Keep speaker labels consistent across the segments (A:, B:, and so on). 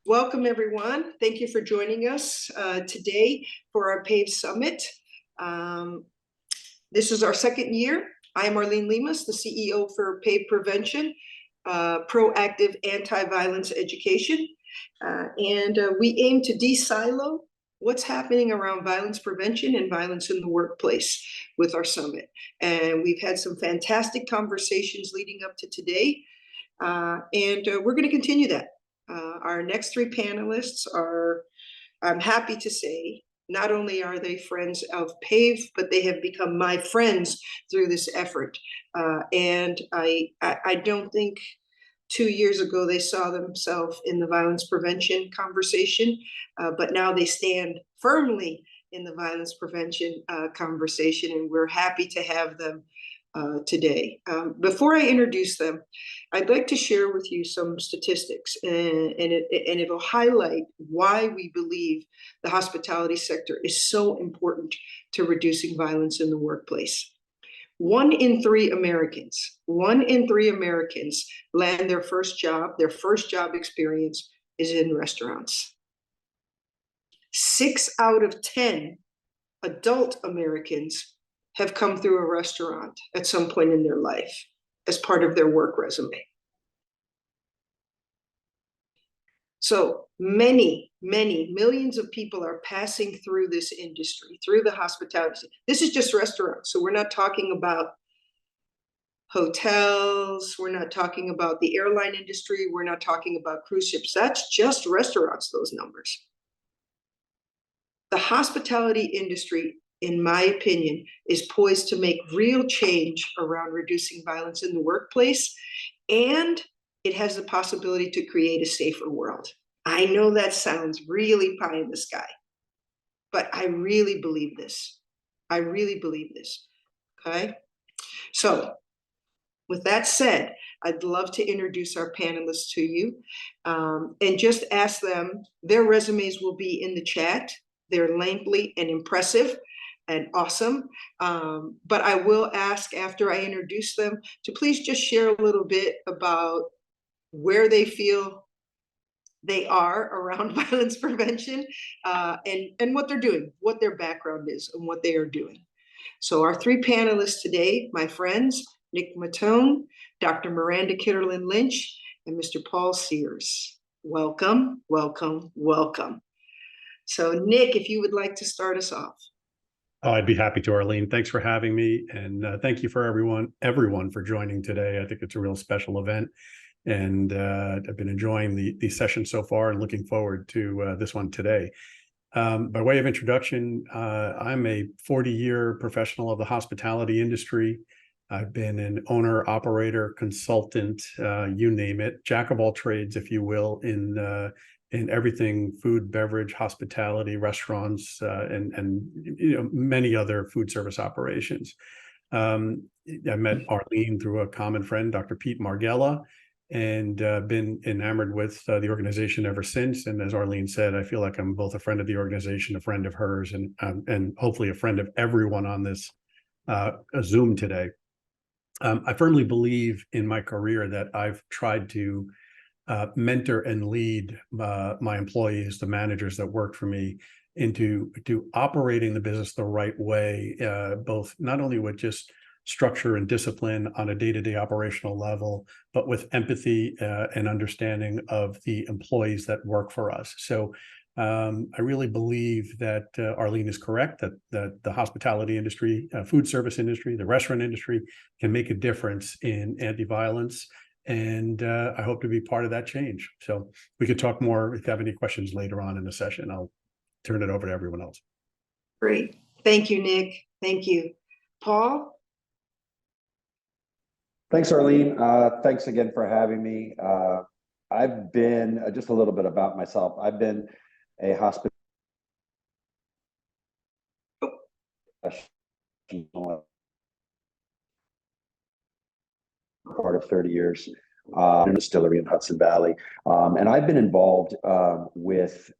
A: Welcome, everyone. Thank you for joining us today for our PAVE Summit. This is our second year. I am Arlene Lemus, the CEO for PAVE Prevention, Proactive Anti-Violence Education. We aim to de-silo what's happening around violence prevention and violence in the workplace with our summit. And we've had some fantastic conversations leading up to today. We're going to continue that. Our next three panelists are, I'm happy to say, not only are they friends of PAVE, but they have become my friends through this effort. I don't think 2 years ago they saw themselves in the violence prevention conversation, but now they stand firmly in the violence prevention conversation, and we're happy to have them today. Before I introduce them, I'd like to share with you some statistics, and it'll highlight why we believe the hospitality sector is so important to reducing violence in the workplace. 1 in 3 Americans land their first job experience is in restaurants. 6 out of 10 adult Americans have come through a restaurant at some point in their life as part of their work resume. So many millions of people are passing through this industry, through the hospitality. This is just restaurants. So we're not talking about hotels. We're not talking about the airline industry. We're not talking about cruise ships. That's just restaurants, those numbers. The hospitality industry, in my opinion, is poised to make real change around reducing violence in the workplace, and it has the possibility to create a safer world. I know that sounds really pie in the sky, but I really believe this. Okay? So, with that said, I'd love to introduce our panelists to you and just ask them, their resumes will be in the chat. They're lengthy and impressive and awesome. But I will ask after I introduce them to please just share a little bit about where they feel they are around violence prevention and what they're doing, what their background is and what they are doing. So our 3 panelists today, my friends, Nick Matone, Dr. Miranda Kitterlin Lynch, and Mr. Paul Sears. Welcome, welcome, welcome. So Nick, if you would like to start us off.
B: Oh, I'd be happy to, Arlene. Thanks for having me. And thank you for everyone for joining today. I think it's a real special event. And I've been enjoying the session so far and looking forward to this one today. By way of introduction, I'm a 40-year professional of the hospitality industry. I've been an owner, operator, consultant, you name it, jack of all trades, if you will, in everything food, beverage, hospitality, restaurants, and many other food service operations. I met Arlene through a common friend, Dr. Pete Margella, and been enamored with the organization ever since. And as Arlene said, I feel like I'm both a friend of the organization, a friend of hers, and hopefully a friend of everyone on this Zoom today. I firmly believe in my career that I've tried to mentor and lead my employees, the managers that work for me, into operating the business the right way, both not only with just structure and discipline on a day-to-day operational level, but with empathy and understanding of the employees that work for us. So I really believe that Arlene is correct, that the hospitality industry, food service industry, the restaurant industry can make a difference in anti-violence. And I hope to be part of that change. So we could talk more if you have any questions later on in the session. I'll turn it over to everyone else.
A: Great. Thank you, Nick. Thank you. Paul?
C: Thanks, Arlene. Thanks again for having me. I've been, just a little bit about myself, I've been a hospital part of 30 years in a distillery in Hudson Valley. And I've been involved with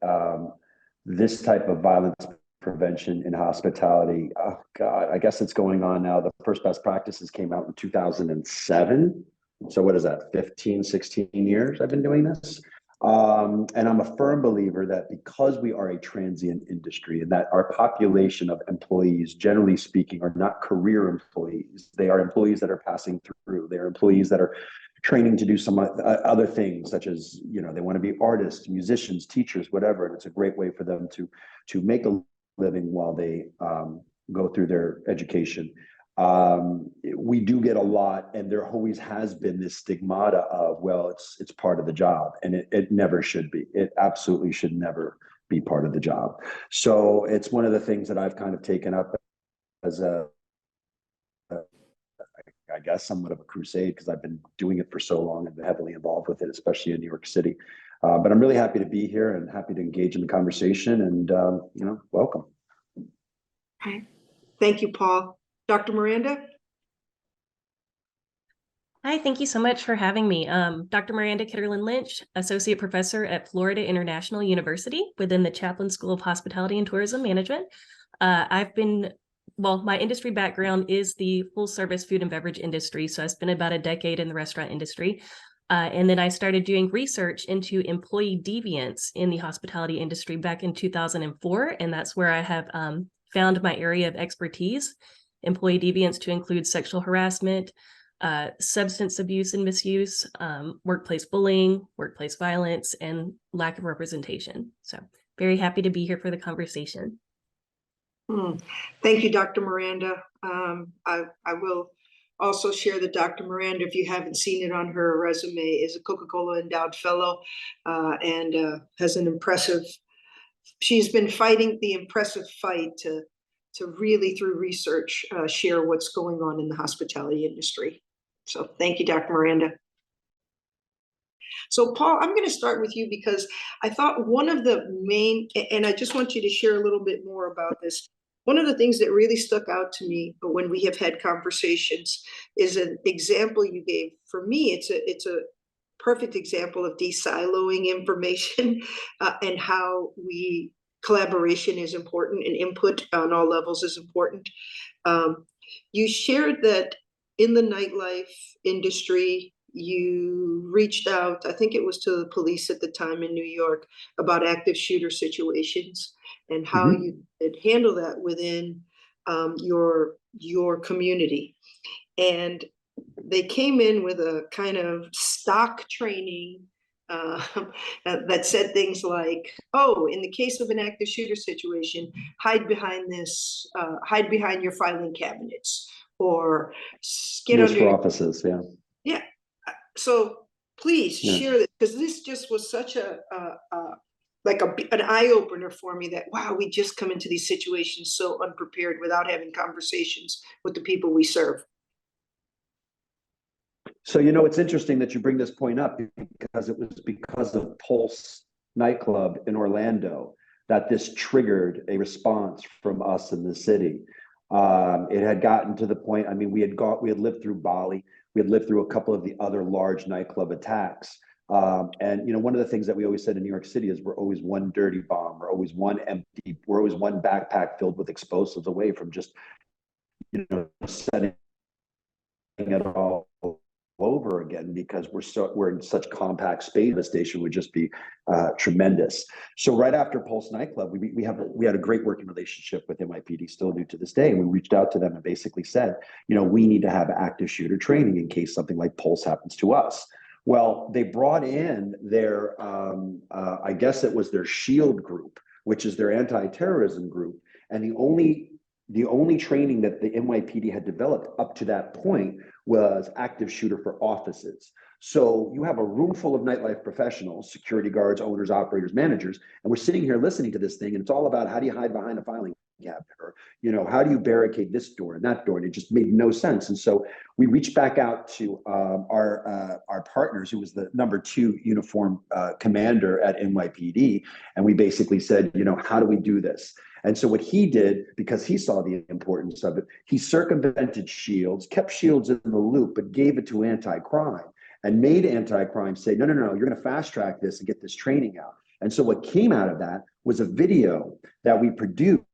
C: this type of violence prevention in hospitality. Oh God, I guess it's going on now. The first best practices came out in 2007. So what is that, 15, 16 years I've been doing this? And I'm a firm believer that because we are a transient industry and that our population of employees, generally speaking, are not career employees, they are employees that are passing through. They are employees that are training to do some other things, such as, they want to be artists, musicians, teachers, whatever. And it's a great way for them to make a living while they go through their education. We do get a lot, and there always has been this stigmata of, well, it's part of the job, and it never should be. It absolutely should never be part of the job. So it's one of the things that I've kind of taken up as I guess, somewhat of a crusade, because I've been doing it for so long and been heavily involved with it, especially in New York City. But I'm really happy to be here and happy to engage in the conversation, and welcome.
A: All right. Thank you, Paul. Dr. Miranda?
D: Hi, thank you so much for having me. Dr. Miranda Kitterlin Lynch, Associate Professor at Florida International University within the Chaplin School of Hospitality and Tourism Management. My industry background is the full service food and beverage industry. So I spent about a decade in the restaurant industry. And then I started doing research into employee deviance in the hospitality industry back in 2004. And that's where I have found my area of expertise. Employee deviance to include sexual harassment, substance abuse and misuse, workplace bullying, workplace violence, and lack of representation. So very happy to be here for the conversation.
A: Thank you, Dr. Miranda. I will also share that Dr. Miranda, if you haven't seen it on her resume, is a Coca-Cola Endowed Fellow and has an impressive, she's been fighting the impressive fight to really, through research, share what's going on in the hospitality industry. So thank you, Dr. Miranda. So Paul, I'm going to start with you because I thought one of the main, and I just want you to share a little bit more about this. One of the things that really stuck out to me when we have had conversations is an example you gave. For me, it's a perfect example of de-siloing information and how collaboration is important and input on all levels is important. You shared that in the nightlife industry, you reached out, I think it was to the police at the time in New York, about active shooter situations and how you could handle that within your community. And they came in with a kind of stock training that said things like, oh, in the case of an active shooter situation, hide behind your filing cabinets, or get under
C: for offices.
A: Yeah. So please share this, because this just was such an eye opener for me that, wow, we just come into these situations so unprepared without having conversations with the people we serve.
C: So, it's interesting that you bring this point up, because it was because of Pulse nightclub in Orlando that this triggered a response from us in the city. It had gotten to the point, we had lived through Bali, we had lived through a couple of the other large nightclub attacks. And one of the things that we always said in New York City is we're always one dirty bomb, we're always one backpack filled with explosives away from just, setting it all over again, because we're in such compact space. The station would just be tremendous. So right after Pulse nightclub, we had a great working relationship with NYPD, still do to this day. And we reached out to them and basically said, we need to have active shooter training in case something like Pulse happens to us. Well, they brought in their, I guess it was their SHIELD group, which is their anti-terrorism group. And the only training that the NYPD had developed up to that point was active shooter for offices. So you have a room full of nightlife professionals, security guards, owners, operators, managers, and we're sitting here listening to this thing, and it's all about how do you hide behind a filing cabinet, or how do you barricade this door and that door, and it just made no sense. And so we reached back out to our partners, who was the #2 uniform commander at NYPD, and we basically said, how do we do this? And so what he did, because he saw the importance of it, he circumvented SHIELDS, kept SHIELDS in the loop, but gave it to anti-crime, and made anti-crime say, no, you're going to fast track this and get this training out. And so what came out of that was a video that we produced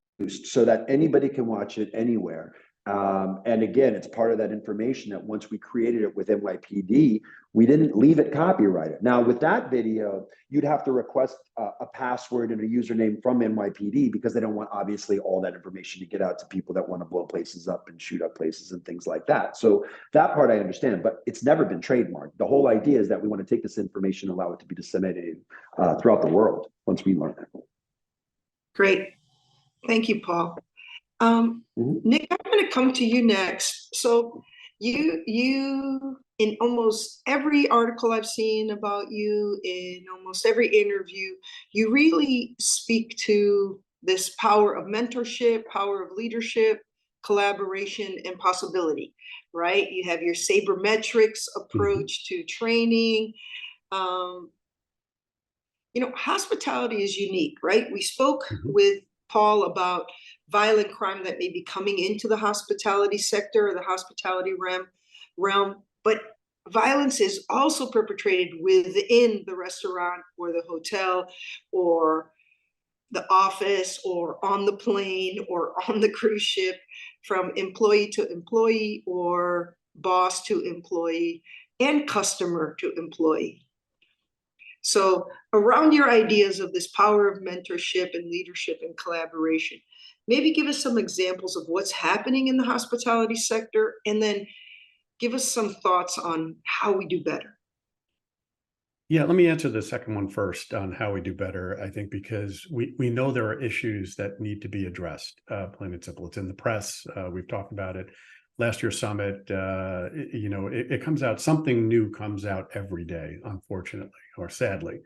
C: so that anybody can watch it anywhere. And again, it's part of that information that once we created it with NYPD, we didn't leave it copyrighted. Now, with that video, you'd have to request a password and a username from NYPD because they don't want, obviously, all that information to get out to people that want to blow places up and shoot up places and things like that. So that part I understand, but it's never been trademarked. The whole idea is that we want to take this information and allow it to be disseminated throughout the world once we learn that.
A: Great. Thank you, Paul.
C: Mhm.
A: Nick, I'm going to come to you next. So you in almost every article I've seen about you, in almost every interview, you really speak to this power of mentorship, power of leadership, collaboration, and possibility, right? You have your sabermetrics approach to training. Hospitality is unique, right? We spoke with Paul about violent crime that may be coming into the hospitality sector or the hospitality realm, but violence is also perpetrated within the restaurant or the hotel or the office or on the plane or on the cruise ship, from employee to employee or boss to employee and customer to employee. So around your ideas of this power of mentorship and leadership and collaboration, maybe give us some examples of what's happening in the hospitality sector, and then give us some thoughts on how we do better.
B: Yeah, let me answer the second one first on how we do better. I think because we know there are issues that need to be addressed, plain and simple. It's in the press. We've talked about it. Last year's summit, it comes out, something new comes out every day, unfortunately, or sadly.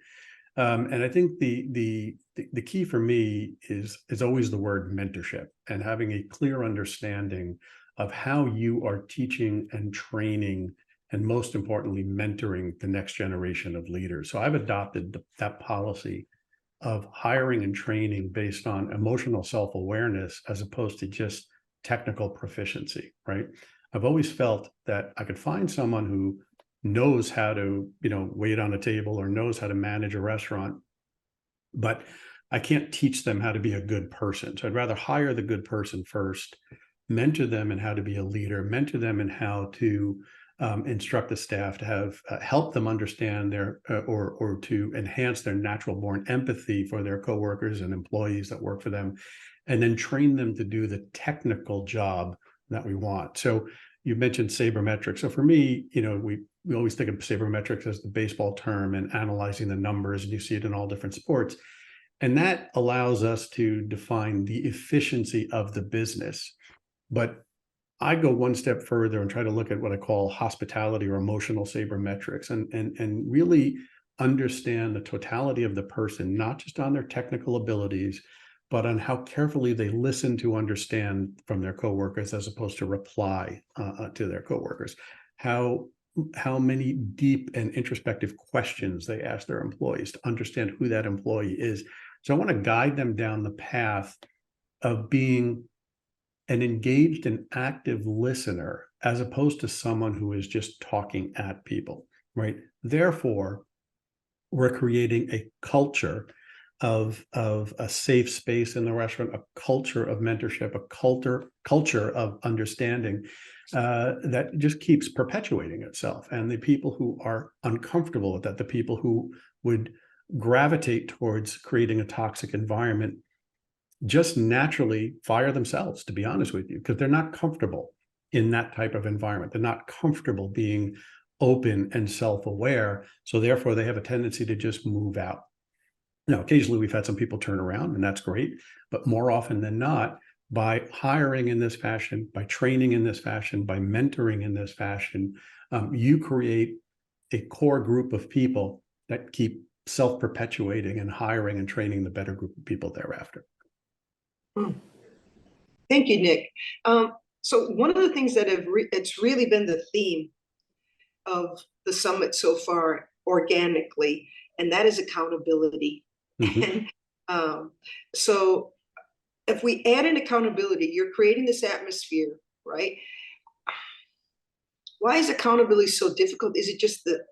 B: And I think the key for me is always the word mentorship, and having a clear understanding of how you are teaching and training, and most importantly, mentoring the next generation of leaders. So I've adopted that policy of hiring and training based on emotional self-awareness as opposed to just technical proficiency, right? I've always felt that I could find someone who knows how to, wait on a table or knows how to manage a restaurant, but I can't teach them how to be a good person. So I'd rather hire the good person first, mentor them in how to be a leader, mentor them in how to instruct the staff, to have help them understand their or to enhance their natural born empathy for their coworkers and employees that work for them, and then train them to do the technical job that we want. So you mentioned sabermetrics. So for me, we always think of sabermetrics as the baseball term and analyzing the numbers, and you see it in all different sports. And that allows us to define the efficiency of the business. But I go one step further and try to look at what I call hospitality or emotional sabermetrics, and really understand the totality of the person, not just on their technical abilities, but on how carefully they listen to understand from their coworkers as opposed to reply to their coworkers. How many deep and introspective questions they ask their employees to understand who that employee is. So I want to guide them down the path of being an engaged and active listener as opposed to someone who is just talking at people, right? Therefore, we're creating a culture of a safe space in the restaurant, a culture of mentorship, a culture of understanding that just keeps perpetuating itself. And the people who are uncomfortable with that, the people who would gravitate towards creating a toxic environment, just naturally fire themselves, to be honest with you, because they're not comfortable in that type of environment. They're not comfortable being open and self-aware. So therefore, they have a tendency to just move out. Now, occasionally we've had some people turn around, and that's great. But more often than not, by hiring in this fashion, by training in this fashion, by mentoring in this fashion, you create a core group of people that keep self-perpetuating and hiring and training the better group of people thereafter.
A: Thank you, Nick. So one of the things that it's really been the theme of the summit so far organically, and that is accountability. And so if we add in accountability, you're creating this atmosphere, right? Why is accountability so difficult? Is it just the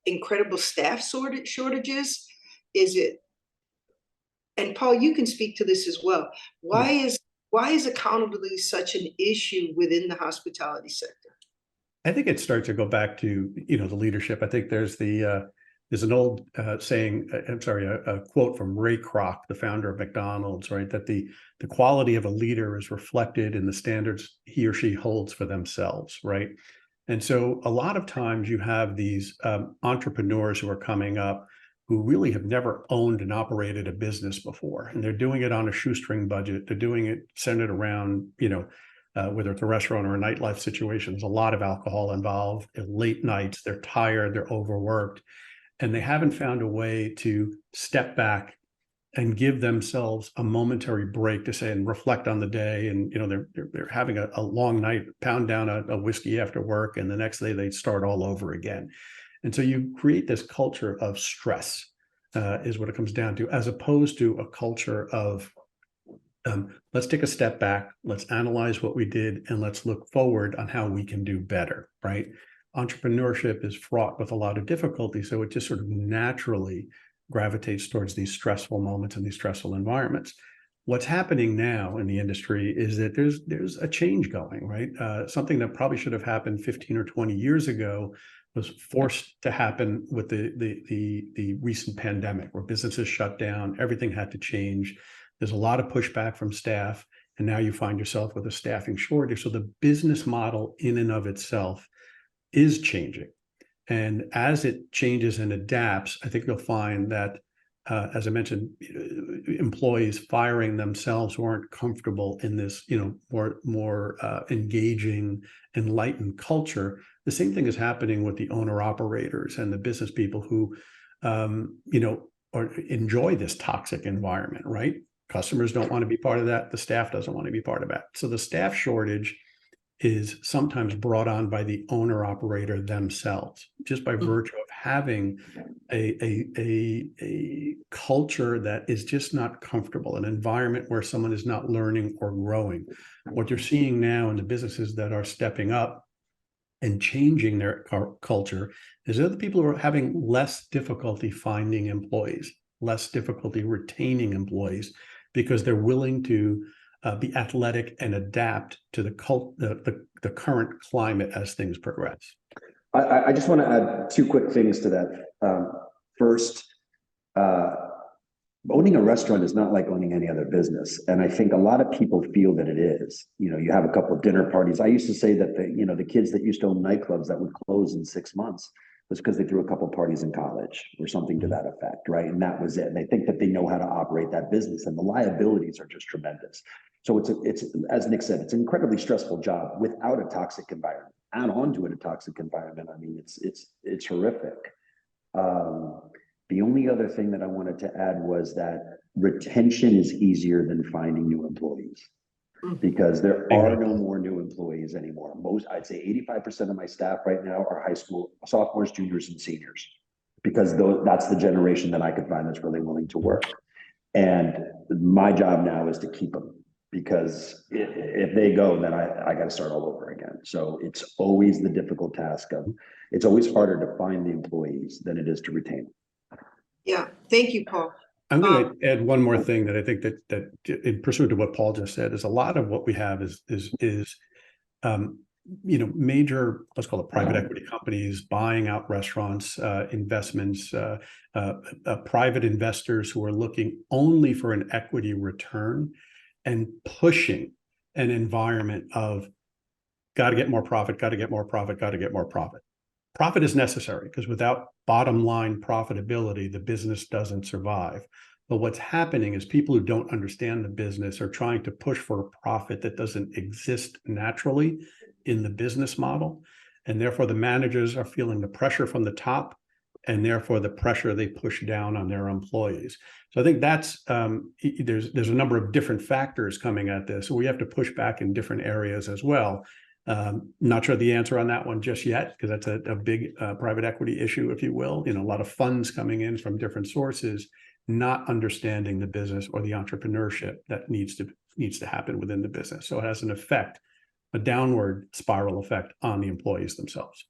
A: incredible staff shortages? Is it, and Paul, you can speak to this as well. Why Why is accountability such an issue within the hospitality sector?
B: I think it starts to go back to, the leadership. I think there's an old saying, a quote from Ray Kroc, the founder of McDonald's, right? That the quality of a leader is reflected in the standards he or she holds for themselves, right? And so a lot of times you have these entrepreneurs who are coming up who really have never owned and operated a business before, and they're doing it on a shoestring budget. They're doing it centered around, whether it's a restaurant or a nightlife situation, there's a lot of alcohol involved, late nights, they're tired, they're overworked, and they haven't found a way to step back and give themselves a momentary break to say and reflect on the day. And, they're having a long night, pound down a whiskey after work, and the next day they start all over again. And so you create this culture of stress, is what it comes down to, as opposed to a culture of let's take a step back, let's analyze what we did, and let's look forward on how we can do better, right? Entrepreneurship is fraught with a lot of difficulty, so it just sort of naturally gravitates towards these stressful moments and these stressful environments. What's happening now in the industry is that there's a change going, right? Something that probably should have happened 15 or 20 years ago was forced to happen with the recent pandemic, where businesses shut down, everything had to change. There's a lot of pushback from staff, and now you find yourself with a staffing shortage. So the business model in and of itself is changing. And as it changes and adapts, I think you'll find that, as I mentioned, employees firing themselves who aren't comfortable in this, more engaging, enlightened culture. The same thing is happening with the owner operators and the business people who, enjoy this toxic environment, right? Customers don't want to be part of that. The staff doesn't want to be part of that. So the staff shortage is sometimes brought on by the owner operator themselves, just by virtue of having a culture that is just not comfortable, an environment where someone is not learning or growing. What you're seeing now in the businesses that are stepping up and changing their culture is that the people who are having less difficulty finding employees, less difficulty retaining employees, because they're willing to be athletic and adapt to the current climate as things progress.
C: I just want to add two quick things to that. First, owning a restaurant is not like owning any other business. And I think a lot of people feel that it is. You have a couple of dinner parties. I used to say that the kids that used to own nightclubs that would close in 6 months was because they threw a couple of parties in college or something to that effect, right? And that was it. And they think that they know how to operate that business, and the liabilities are just tremendous. So it's as Nick said, it's an incredibly stressful job without a toxic environment. Add on to it a toxic environment, I mean, it's horrific. The only other thing that I wanted to add was that retention is easier than finding new employees, because there are no more new employees anymore. I'd say 85% of my staff right now are high school sophomores, juniors, and seniors, because that's the generation that I could find that's really willing to work. And my job now is to keep them, because if they go, then I got to start all over again. So it's always the difficult task it's always harder to find the employees than it is to retain them.
A: Yeah, thank you, Paul.
B: I'm going to add one more thing that I think that in pursuit of what Paul just said, is a lot of what we have is major, let's call it private equity companies buying out restaurants, investments, private investors who are looking only for an equity return and pushing an environment of got to get more profit, got to get more profit, got to get more profit. Profit is necessary, because without bottom line profitability, the business doesn't survive. But what's happening is people who don't understand the business are trying to push for a profit that doesn't exist naturally in the business model. And therefore, the managers are feeling the pressure from the top, and therefore the pressure they push down on their employees. So I think that's there's a number of different factors coming at this. So we have to push back in different areas as well. Not sure the answer on that one just yet, because that's a big private equity issue, if you will. A lot of funds coming in from different sources, not understanding the business or the entrepreneurship that needs to happen within the business. So it has an effect, a downward spiral effect on the employees themselves.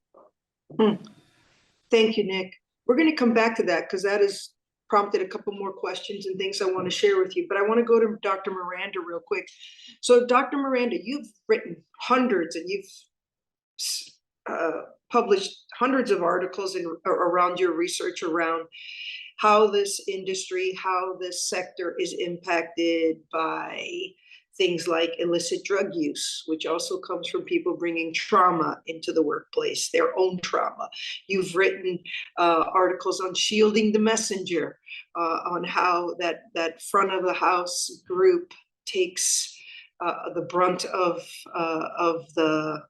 A: Thank you, Nick. We're going to come back to that, because that is prompted a couple more questions and things I want to share with you, but I want to go to Dr. Miranda real quick. So Dr. Miranda, you've written hundreds and you've published hundreds of articles around your research around how this industry, how this sector is impacted by things like illicit drug use, which also comes from people bringing trauma into the workplace, their own trauma. You've written articles on shielding the messenger, on how that front of the house group takes the brunt of the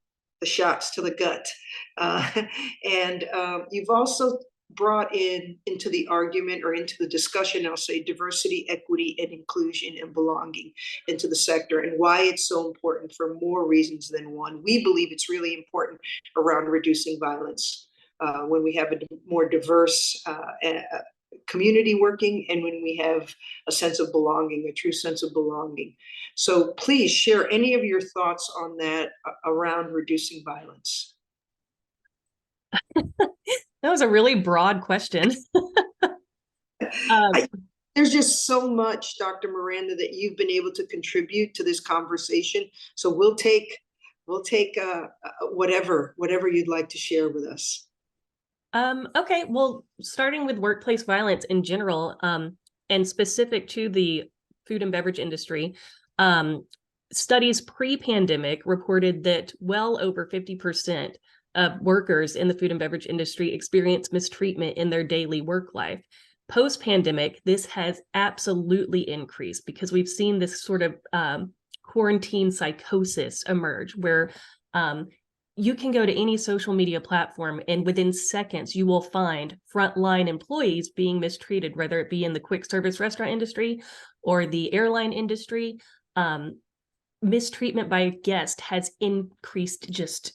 A: shots to the gut. And you've also brought into the argument or into the discussion, I'll say, diversity, equity, and inclusion and belonging into the sector, and why it's so important for more reasons than one. We believe it's really important around reducing violence when we have a more diverse community working, and when we have a sense of belonging, a true sense of belonging. So please share any of your thoughts on that around reducing violence.
D: That was a really broad question.
A: There's just so much, Dr. Miranda, that you've been able to contribute to this conversation. So we'll take whatever you'd like to share with us.
D: Okay, well, starting with workplace violence in general, and specific to the food and beverage industry, studies pre-pandemic reported that well over 50% of workers in the food and beverage industry experience mistreatment in their daily work life. Post-pandemic, this has absolutely increased because we've seen this sort of quarantine psychosis emerge, where you can go to any social media platform and within seconds you will find frontline employees being mistreated, whether it be in the quick service restaurant industry or the airline industry. Mistreatment by guests has increased just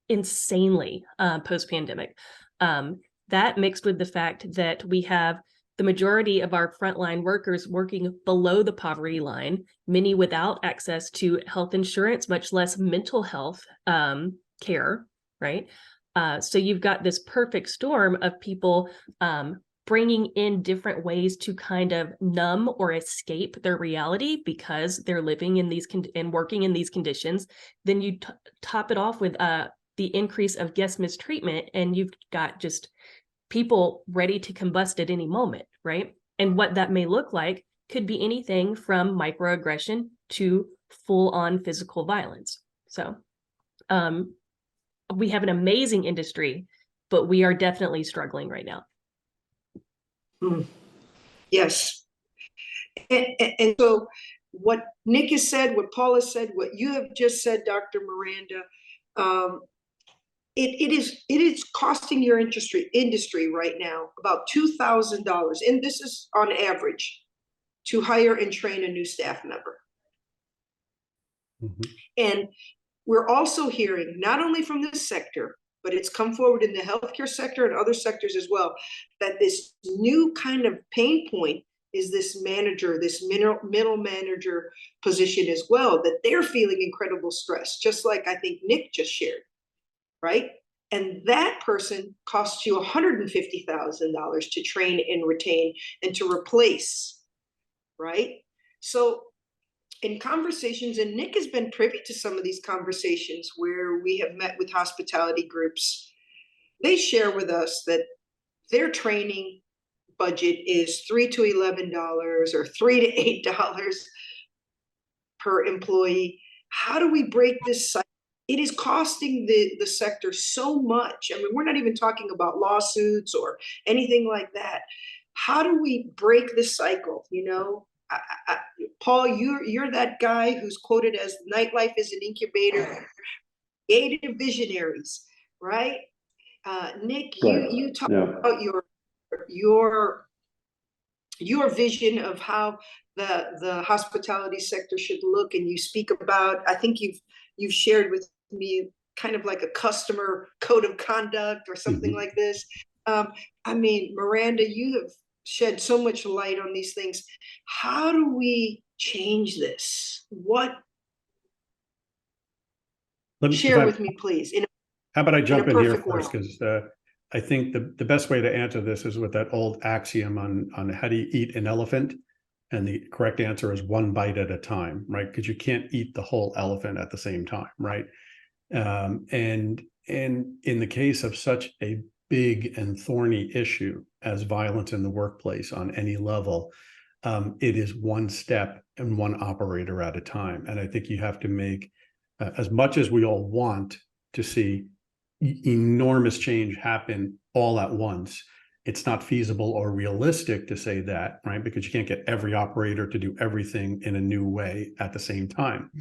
D: insanely post-pandemic. That mixed with the fact that we have the majority of our frontline workers working below the poverty line, many without access to health insurance, much less mental health care, right? So you've got this perfect storm of people bringing in different ways to kind of numb or escape their reality because they're living in these and working in these conditions. Then you top it off with the increase of guest mistreatment, and you've got just people ready to combust at any moment, right? And what that may look like could be anything from microaggression to full-on physical violence. So we have an amazing industry, but we are definitely struggling right now.
A: Yes. And so what Nick has said, what Paul has said, what you have just said, Dr. Miranda, it is costing your industry right now about $2,000, and this is on average, to hire and train a new staff member. Mm-hmm. And we're also hearing, not only from this sector, but it's come forward in the healthcare sector and other sectors as well, that this new kind of pain point is this manager, this middle manager position as well, that they're feeling incredible stress, just like I think Nick just shared, right? And that person costs you $150,000 to train and retain and to replace, right? So in conversations, and Nick has been privy to some of these conversations where we have met with hospitality groups, they share with us that their training budget is $3 to $11 or $3 to $8 per employee. How do we break this cycle? It is costing the sector so much. I mean, we're not even talking about lawsuits or anything like that. How do we break this cycle? You know, Paul, you're that guy who's quoted as nightlife is an incubator, creative visionaries, right? Nick, you talk about your vision of how the hospitality sector should look, and you speak about, I think you've shared with me kind of like a customer code of conduct or something like this. I mean, Miranda, you have shed so much light on these things. How do we change this? Share with me, please.
B: How about I jump in here first, because I think the best way to answer this is with that old axiom on how do you eat an elephant? And the correct answer is one bite at a time, right? Because you can't eat the whole elephant at the same time, right? And in the case of such a big and thorny issue as violence in the workplace on any level, it is one step and one operator at a time. And I think you have to make, as much as we all want to see enormous change happen all at once, it's not feasible or realistic to say that, right? Because you can't get every operator to do everything in a new way at the same time.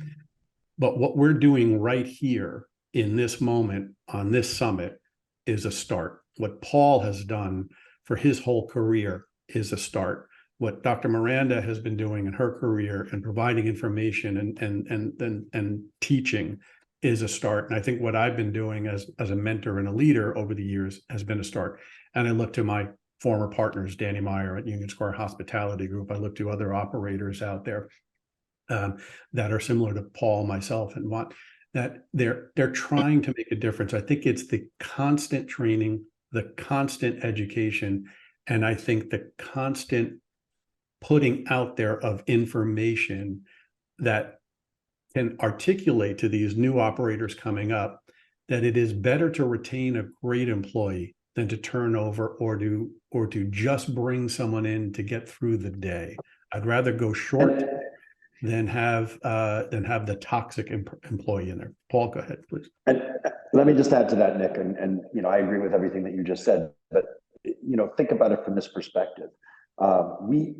B: But what we're doing right here in this moment on this summit is a start. What Paul has done for his whole career is a start. What Dr. Miranda has been doing in her career and providing information and teaching is a start. And I think what I've been doing as a mentor and a leader over the years has been a start. And I look to my former partners, Danny Meyer at Union Square Hospitality Group. I look to other operators out there that are similar to Paul, myself, and what that they're trying to make a difference. I think it's the constant training, the constant education, and I think the constant putting out there of information that can articulate to these new operators coming up that it is better to retain a great employee than to turn over or to just bring someone in to get through the day. I'd rather go short than have the toxic employee in there. Paul, go ahead, please.
C: And let me just add to that, Nick, and I agree with everything that you just said, but think about it from this perspective. We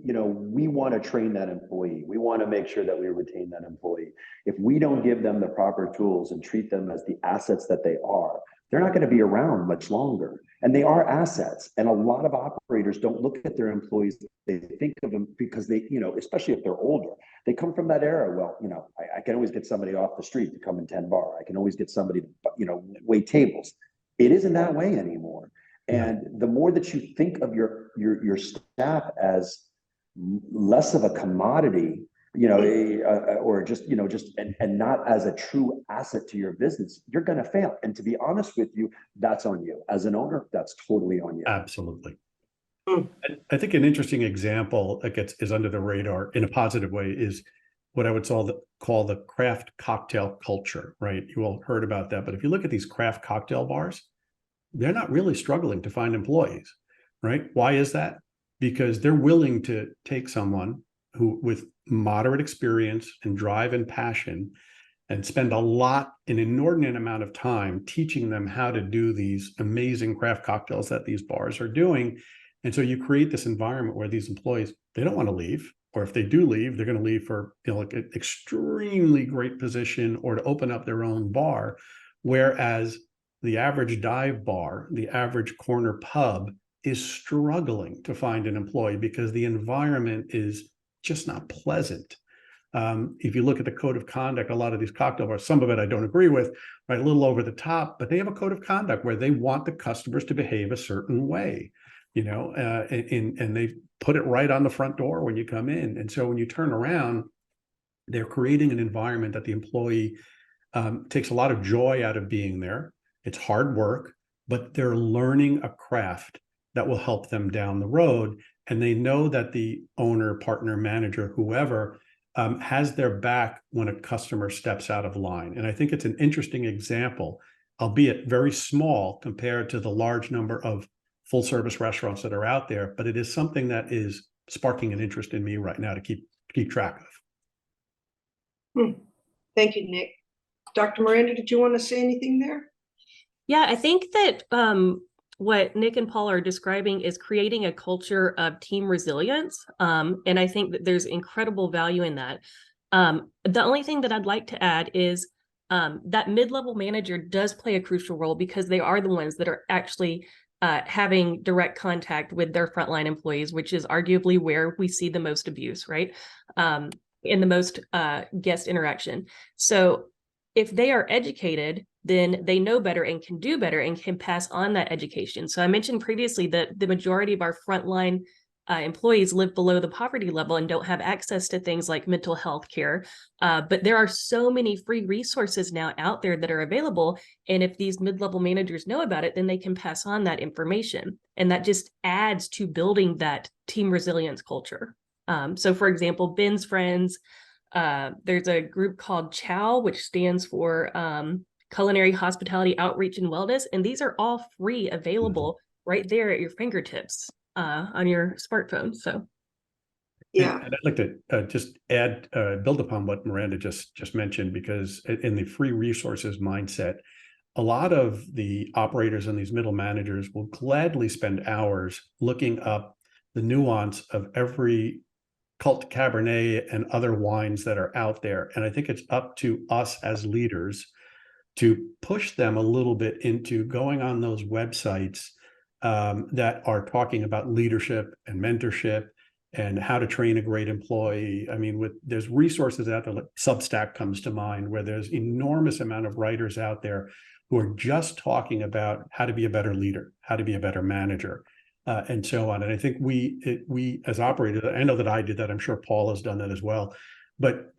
C: want to train that employee. We want to make sure that we retain that employee. If we don't give them the proper tools and treat them as the assets that they are, they're not going to be around much longer. And they are assets. And a lot of operators don't look at their employees. They think of them because they, especially if they're older, they come from that era. Well, I can always get somebody off the street to come and tend bar. I can always get somebody to, wait tables. It isn't that way anymore. And the more that you think of your staff as less of a commodity, or just not as a true asset to your business, you're going to fail. And to be honest with you, that's on you. As an owner, that's totally on you.
B: Absolutely. I think an interesting example that is under the radar in a positive way is what I would call the craft cocktail culture, right? You all heard about that. But if you look at these craft cocktail bars, they're not really struggling to find employees, right? Why is that? Because they're willing to take someone who with moderate experience and drive and passion and spend an inordinate amount of time teaching them how to do these amazing craft cocktails that these bars are doing. And so you create this environment where these employees, they don't want to leave, or if they do leave, they're going to leave for like an extremely great position or to open up their own bar. Whereas the average dive bar, the average corner pub is struggling to find an employee because the environment is just not pleasant. If you look at the code of conduct, a lot of these cocktail bars, some of it I don't agree with, right? A little over the top, but they have a code of conduct where they want the customers to behave a certain way, and they put it right on the front door when you come in. And so when you turn around, they're creating an environment that the employee takes a lot of joy out of being there. It's hard work, but they're learning a craft that will help them down the road. And they know that the owner, partner, manager, whoever has their back when a customer steps out of line. And I think it's an interesting example, albeit very small compared to the large number of full service restaurants that are out there, but it is something that is sparking an interest in me right now to keep track of.
A: Thank you, Nick. Dr. Miranda, did you want to say anything there?
D: Yeah, I think that what Nick and Paul are describing is creating a culture of team resilience. And I think that there's incredible value in that. The only thing that I'd like to add is that mid-level manager does play a crucial role because they are the ones that are actually having direct contact with their frontline employees, which is arguably where we see the most abuse, right? In the most guest interaction. So if they are educated, then they know better and can do better and can pass on that education. So I mentioned previously that the majority of our frontline employees live below the poverty level and don't have access to things like mental health care. But there are so many free resources now out there that are available. And if these mid-level managers know about it, then they can pass on that information. And that just adds to building that team resilience culture. So for example, Ben's friends, there's a group called CHOW, which stands for Culinary Hospitality Outreach and Wellness. And these are all free, available right there at your fingertips on your smartphone. So
A: Yeah.
B: And I'd like to just add, build upon what Miranda just mentioned, because in the free resources mindset, a lot of the operators and these middle managers will gladly spend hours looking up the nuance of every cult Cabernet and other wines that are out there. And I think it's up to us as leaders to push them a little bit into going on those websites that are talking about leadership and mentorship and how to train a great employee. I mean, there's resources out there, like Substack comes to mind, where there's enormous amount of writers out there who are just talking about how to be a better leader, how to be a better manager, and so on. And I think we as operators, I know that I did that. I'm sure Paul has done that as well. But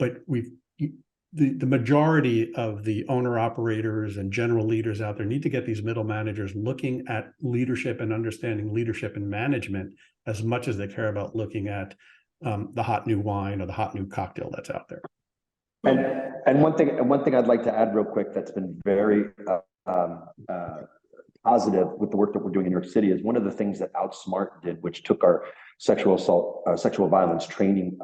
B: the majority of the owner operators and general leaders out there need to get these middle managers looking at leadership and understanding leadership and management as much as they care about looking at the hot new wine or the hot new cocktail that's out there.
C: And one thing I'd like to add real quick that's been very positive with the work that we're doing in New York City is one of the things that Outsmart did, which took our sexual assault, sexual violence training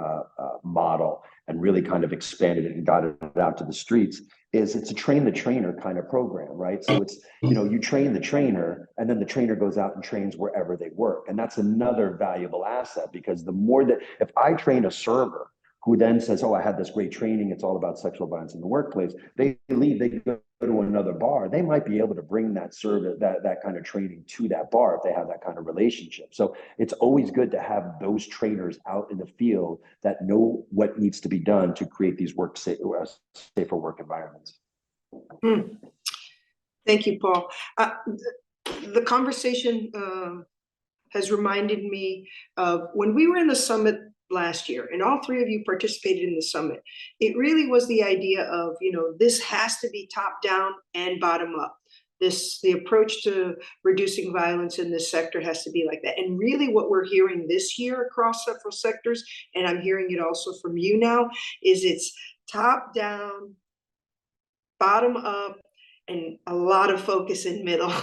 C: model and really kind of expanded it and got it out to the streets, is it's a train the trainer kind of program, right? So it's, you train the trainer and then the trainer goes out and trains wherever they work. And that's another valuable asset, because the more that, if I train a server who then says, oh, I had this great training, it's all about sexual violence in the workplace, they leave, they go to another bar, they might be able to bring that service, that kind of training to that bar if they have that kind of relationship. So it's always good to have those trainers out in the field that know what needs to be done to create these safer work environments.
A: Thank you, Paul. The conversation has reminded me of when we were in the summit last year, and all three of you participated in the summit. It really was the idea of, this has to be top down and bottom up. The approach to reducing violence in this sector has to be like that. And really what we're hearing this year across several sectors, and I'm hearing it also from you now, is it's top down, bottom up, and a lot of focus in the middle.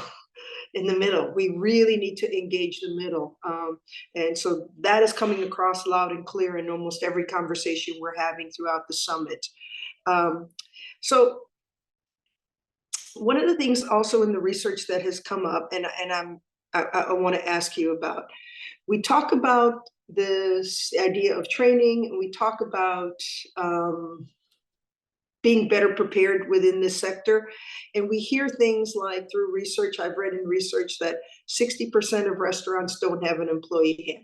A: We really need to engage the middle. And so that is coming across loud and clear in almost every conversation we're having throughout the summit. So one of the things also in the research that has come up, and I want to ask you about, we talk about this idea of training, and we talk about being better prepared within this sector. And we hear things like, through research, I've read in research that 60% of restaurants don't have an employee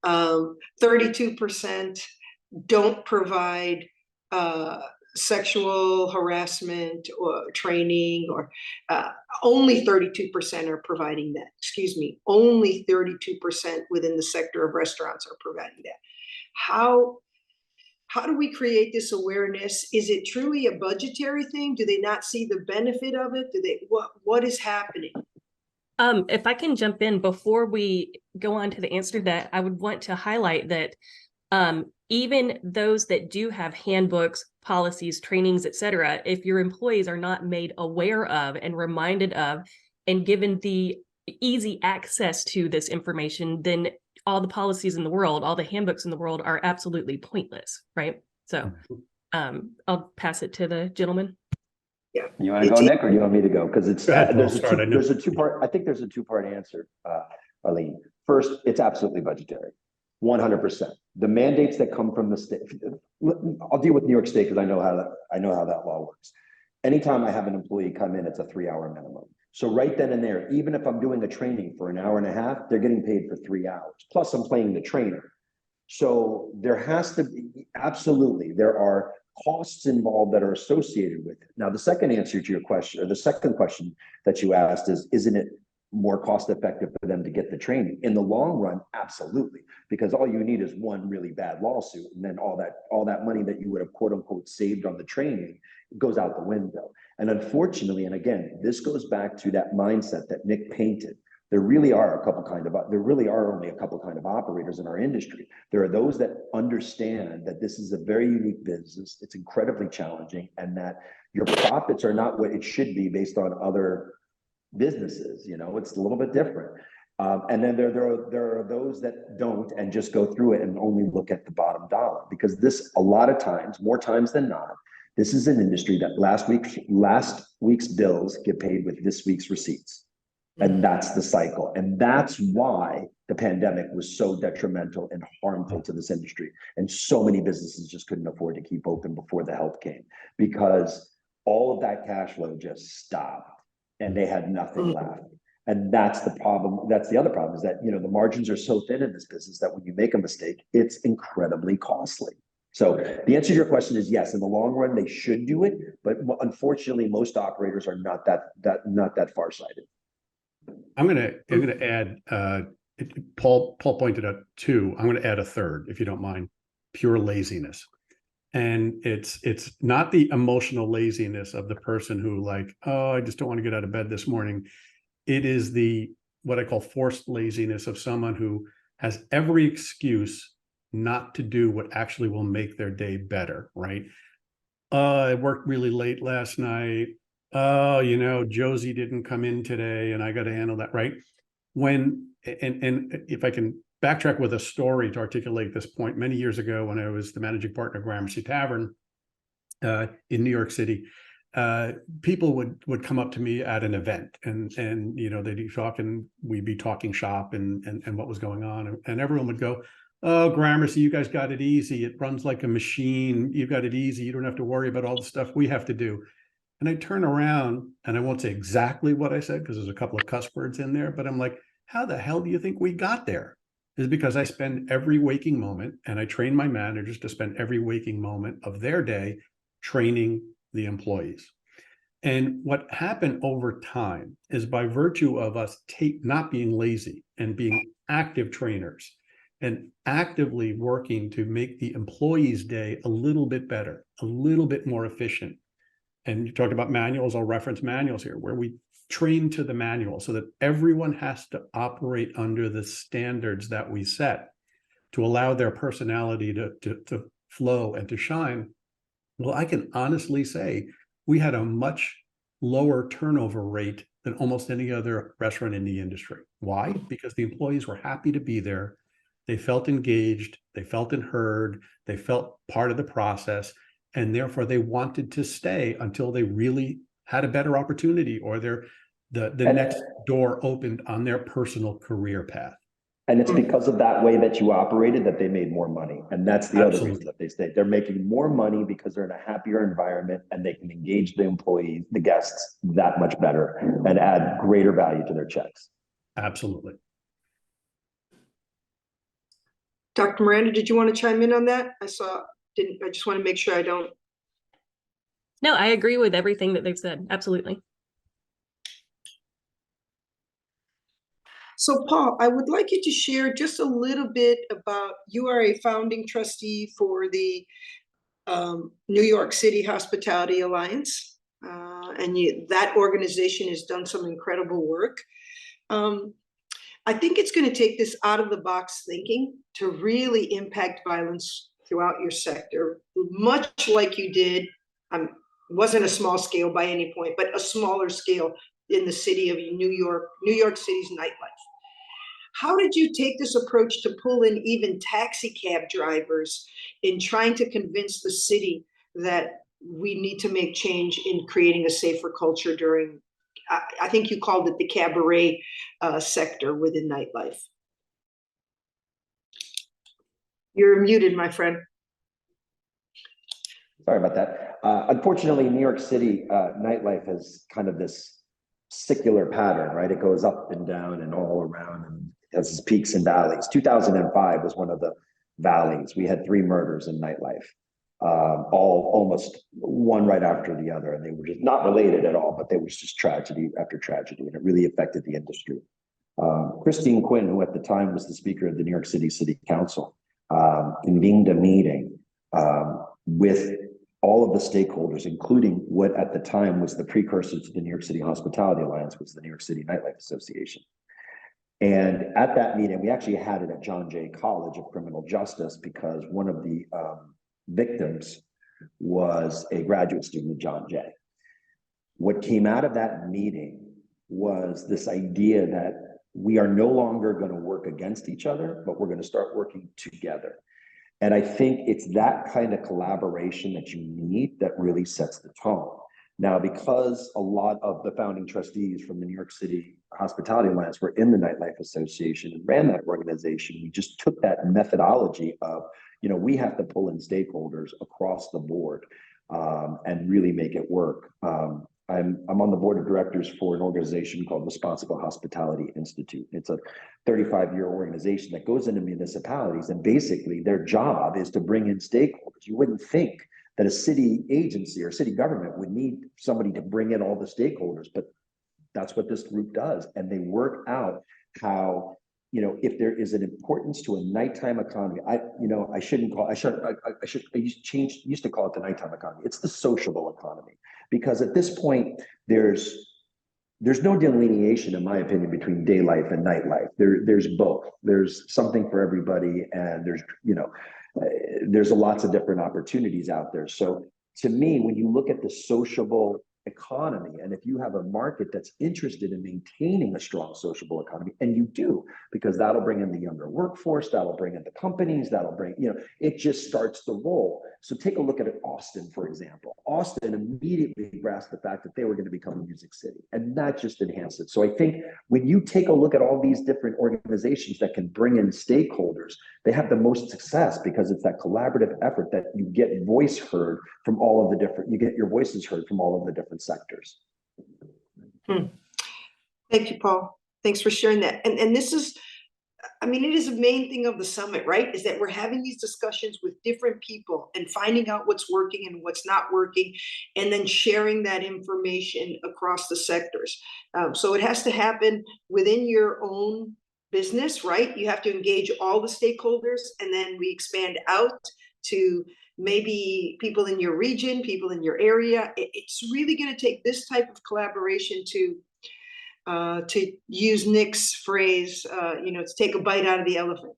A: handbook. 32% don't provide sexual harassment or training, or only 32% are providing that. Excuse me, only 32% within the sector of restaurants are providing that. How do we create this awareness? Is it truly a budgetary thing? Do they not see the benefit of it? What is happening?
D: If I can jump in before we go on to the answer to that, I would want to highlight that even those that do have handbooks, policies, trainings, etc., if your employees are not made aware of and reminded of and given the easy access to this information, then all the policies in the world, all the handbooks in the world are absolutely pointless, right? So I'll pass it to the gentleman.
A: Yeah.
C: You want to go, Nick, or do you want me to go? Because it's there's a two-part. I think there's a two-part answer, Arlene. First, it's absolutely budgetary, 100%. The mandates that come from the state. I'll deal with New York State because I know how that law works. Anytime I have an employee come in, it's a 3-hour minimum. So right then and there, even if I'm doing a training for an hour and a half, they're getting paid for 3 hours. Plus I'm playing the trainer. So there has to be, absolutely, there are costs involved that are associated with it. Now, the second answer to your question, or the second question that you asked is, isn't it more cost effective for them to get the training. In the long run, absolutely, because all you need is one really bad lawsuit, and then all that money that you would have quote unquote saved on the training goes out the window. And unfortunately, and again, this goes back to that mindset that Nick painted. There really are only a couple kind of operators in our industry. There are those that understand that this is a very unique business. It's incredibly challenging, and that your profits are not what it should be based on other businesses. You know, it's a little bit different. And then there are those that don't and just go through it and only look at the bottom dollar, because this, a lot of times, more times than not, this is an industry that last week's bills get paid with this week's receipts. And that's the cycle. And that's why the pandemic was so detrimental and harmful to this industry. And so many businesses just couldn't afford to keep open before the help came, because all of that cash flow just stopped and they had nothing left. And that's the problem. That's the other problem, is that, you know, the margins are so thin in this business that when you make a mistake, it's incredibly costly. So the answer to your question is yes, in the long run, they should do it. But unfortunately, most operators are not that farsighted.
B: I'm gonna add, Paul pointed out two. I'm gonna add a third, if you don't mind: pure laziness. And it's not the emotional laziness of the person who, like, oh, I just don't want to get out of bed this morning. It is the, what I call, forced laziness of someone who has every excuse not to do what actually will make their day better, right? I worked really late last night. Oh, you know, Josie didn't come in today and I got to handle that, right? And if I can backtrack with a story to articulate this point, many years ago when I was the managing partner of Gramercy Tavern in New York City, people would come up to me at an event, and you know, they'd be talking, we'd be talking shop and what was going on, and everyone would go, oh, Gramercy, you guys got it easy. It runs like a machine. You got it easy. You don't have to worry about all the stuff we have to do. And I turn around, and I won't say exactly what I said because there's a couple of cuss words in there, but I'm like, how the hell do you think we got there? Is because I spend every waking moment, and I train my managers to spend every waking moment of their day training the employees. And what happened over time is, by virtue of us not being lazy and being active trainers and actively working to make the employee's day a little bit better, a little bit more efficient. And you talked about manuals, I'll reference manuals here, where we train to the manual so that everyone has to operate under the standards that we set to allow their personality to flow and to shine. Well, I can honestly say we had a much lower turnover rate than almost any other restaurant in the industry. Why? Because the employees were happy to be there. They felt engaged, they felt heard, they felt part of the process, and therefore they wanted to stay until they really had a better opportunity, or the next door opened on their personal career path.
C: And it's because of that way that you operated that they made more money. And that's the other reason that they stayed. They're making more money because they're in a happier environment and they can engage the employees, the guests, that much better and add greater value to their checks.
B: Absolutely.
A: Dr. Miranda, did you want to chime in on that? I just want to make sure I don't.
D: No, I agree with everything that they've said. Absolutely.
A: So Paul, I would like you to share just a little bit about, you are a founding trustee for the New York City Hospitality Alliance, and that organization has done some incredible work. I think it's going to take this out of the box thinking to really impact violence throughout your sector, much like you did. It wasn't a small scale by any point, but a smaller scale in the city of New York City's nightlife. How did you take this approach to pull in even taxi cab drivers in trying to convince the city that we need to make change in creating a safer culture during, I think you called it the cabaret sector within nightlife? You're muted, my friend.
C: Sorry about that. Unfortunately, New York City nightlife has kind of this secular pattern, right? It goes up and down and all around and has its peaks and valleys. 2005 was one of the valleys. We had 3 murders in nightlife. all almost one right after the other. And they were just not related at all, but they was just tragedy after tragedy. And it really affected the industry. Christine Quinn, who at the time was the speaker of the New York City City Council, convened a meeting with all of the stakeholders, including what at the time was the precursor to the New York City Hospitality Alliance, was the New York City Nightlife Association. And at that meeting, we actually had it at John Jay College of Criminal Justice because one of the victims was a graduate student of John Jay. What came out of that meeting was this idea that we are no longer going to work against each other, but we're going to start working together. And I think it's that kind of collaboration that you need that really sets the tone. Now, because a lot of the founding trustees from the New York City Hospitality Alliance were in the Nightlife Association and ran that organization, we just took that methodology of, you know, we have to pull in stakeholders across the board and really make it work. I'm on the board of directors for an organization called Responsible Hospitality Institute. It's a 35-year organization that goes into municipalities, and basically their job is to bring in stakeholders. You wouldn't think that a city agency or city government would need somebody to bring in all the stakeholders, but that's what this group does. And they work out how, you know, if there is an importance to a nighttime economy, I used to call it the nighttime economy. It's the sociable economy, because at this point, there's no delineation, in my opinion, between day life and nightlife. There's both. There's something for everybody, and there's lots of different opportunities out there. So to me, when you look at the sociable economy, and if you have a market that's interested in maintaining a strong sociable economy, and you do, because that'll bring in the younger workforce, that'll bring in the companies, that'll bring, it just starts to roll. So take a look at Austin, for example. Austin immediately grasped the fact that they were going to become a music city, and that just enhanced it. So I think when you take a look at all these different organizations that can bring in stakeholders, they have the most success, because it's that collaborative effort that you get your voices heard from all of the different sectors.
A: Thank you, Paul. Thanks for sharing that. And this is, it is the main thing of the summit, right? Is that we're having these discussions with different people and finding out what's working and what's not working, and then sharing that information across the sectors. So it has to happen within your own business, right? You have to engage all the stakeholders, and then we expand out to maybe people in your region, people in your area. It's really going to take this type of collaboration to use Nick's phrase, to take a bite out of the elephant,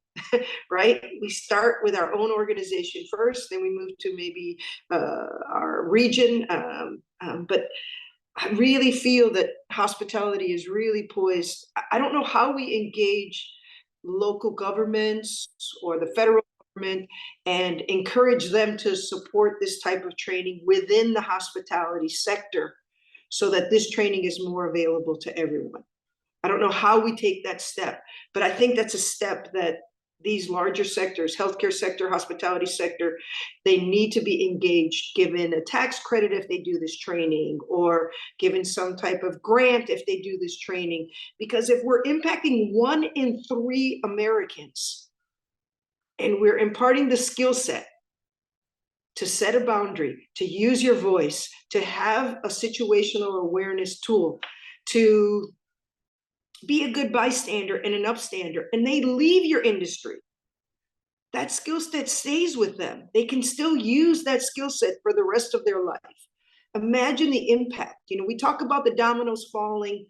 A: right? We start with our own organization first, then we move to maybe our region. But I really feel that hospitality is really poised. I don't know how we engage local governments or the federal government and encourage them to support this type of training within the hospitality sector, so that this training is more available to everyone. I don't know how we take that step, but I think that's a step that these larger sectors, healthcare sector, hospitality sector, they need to be engaged, given a tax credit if they do this training, or given some type of grant if they do this training. Because if we're impacting 1 in 3 Americans, and we're imparting the skill set to set a boundary, to use your voice, to have a situational awareness tool, to be a good bystander and an upstander, and they leave your industry, that skill set stays with them. They can still use that skill set for the rest of their life. Imagine the impact. We talk about the dominoes falling,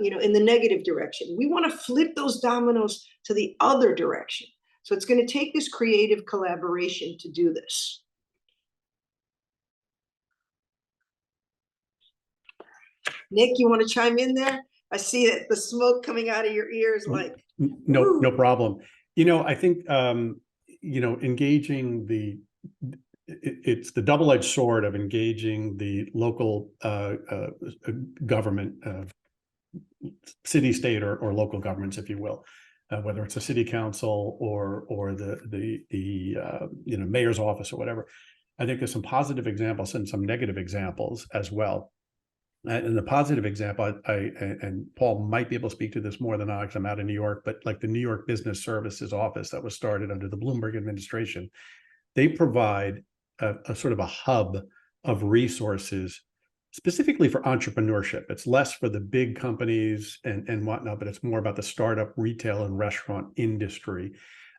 A: in the negative direction. We want to flip those dominoes to the other direction. So it's going to take this creative collaboration to do this. Nick, you want to chime in there? I see that the smoke coming out of your ears, like.
B: No problem. I think engaging it's the double-edged sword of engaging the local government, city, state, or local governments, if you will, whether it's a city council or the mayor's office or whatever. I think there's some positive examples and some negative examples as well. And the positive example, and Paul might be able to speak to this more than I, because I'm out of New York, but like the New York Business Services Office that was started under the Bloomberg administration, they provide a sort of a hub of resources specifically for entrepreneurship. It's less for the big companies and whatnot, but it's more about the startup retail and restaurant industry.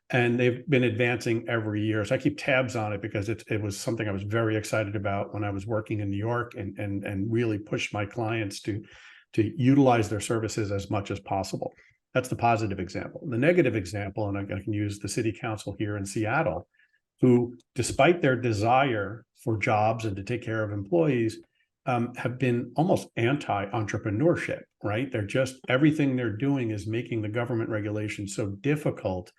B: And they've been advancing every year. So I keep tabs on it because it was something I was very excited about when I was working in New York, and really pushed my clients to utilize their services as much as possible. That's the positive example. The negative example, and I can use the city council here in Seattle, who, despite their desire for jobs and to take care of employees, have been almost anti-entrepreneurship, right? They're just, everything they're doing is making the government regulations so difficult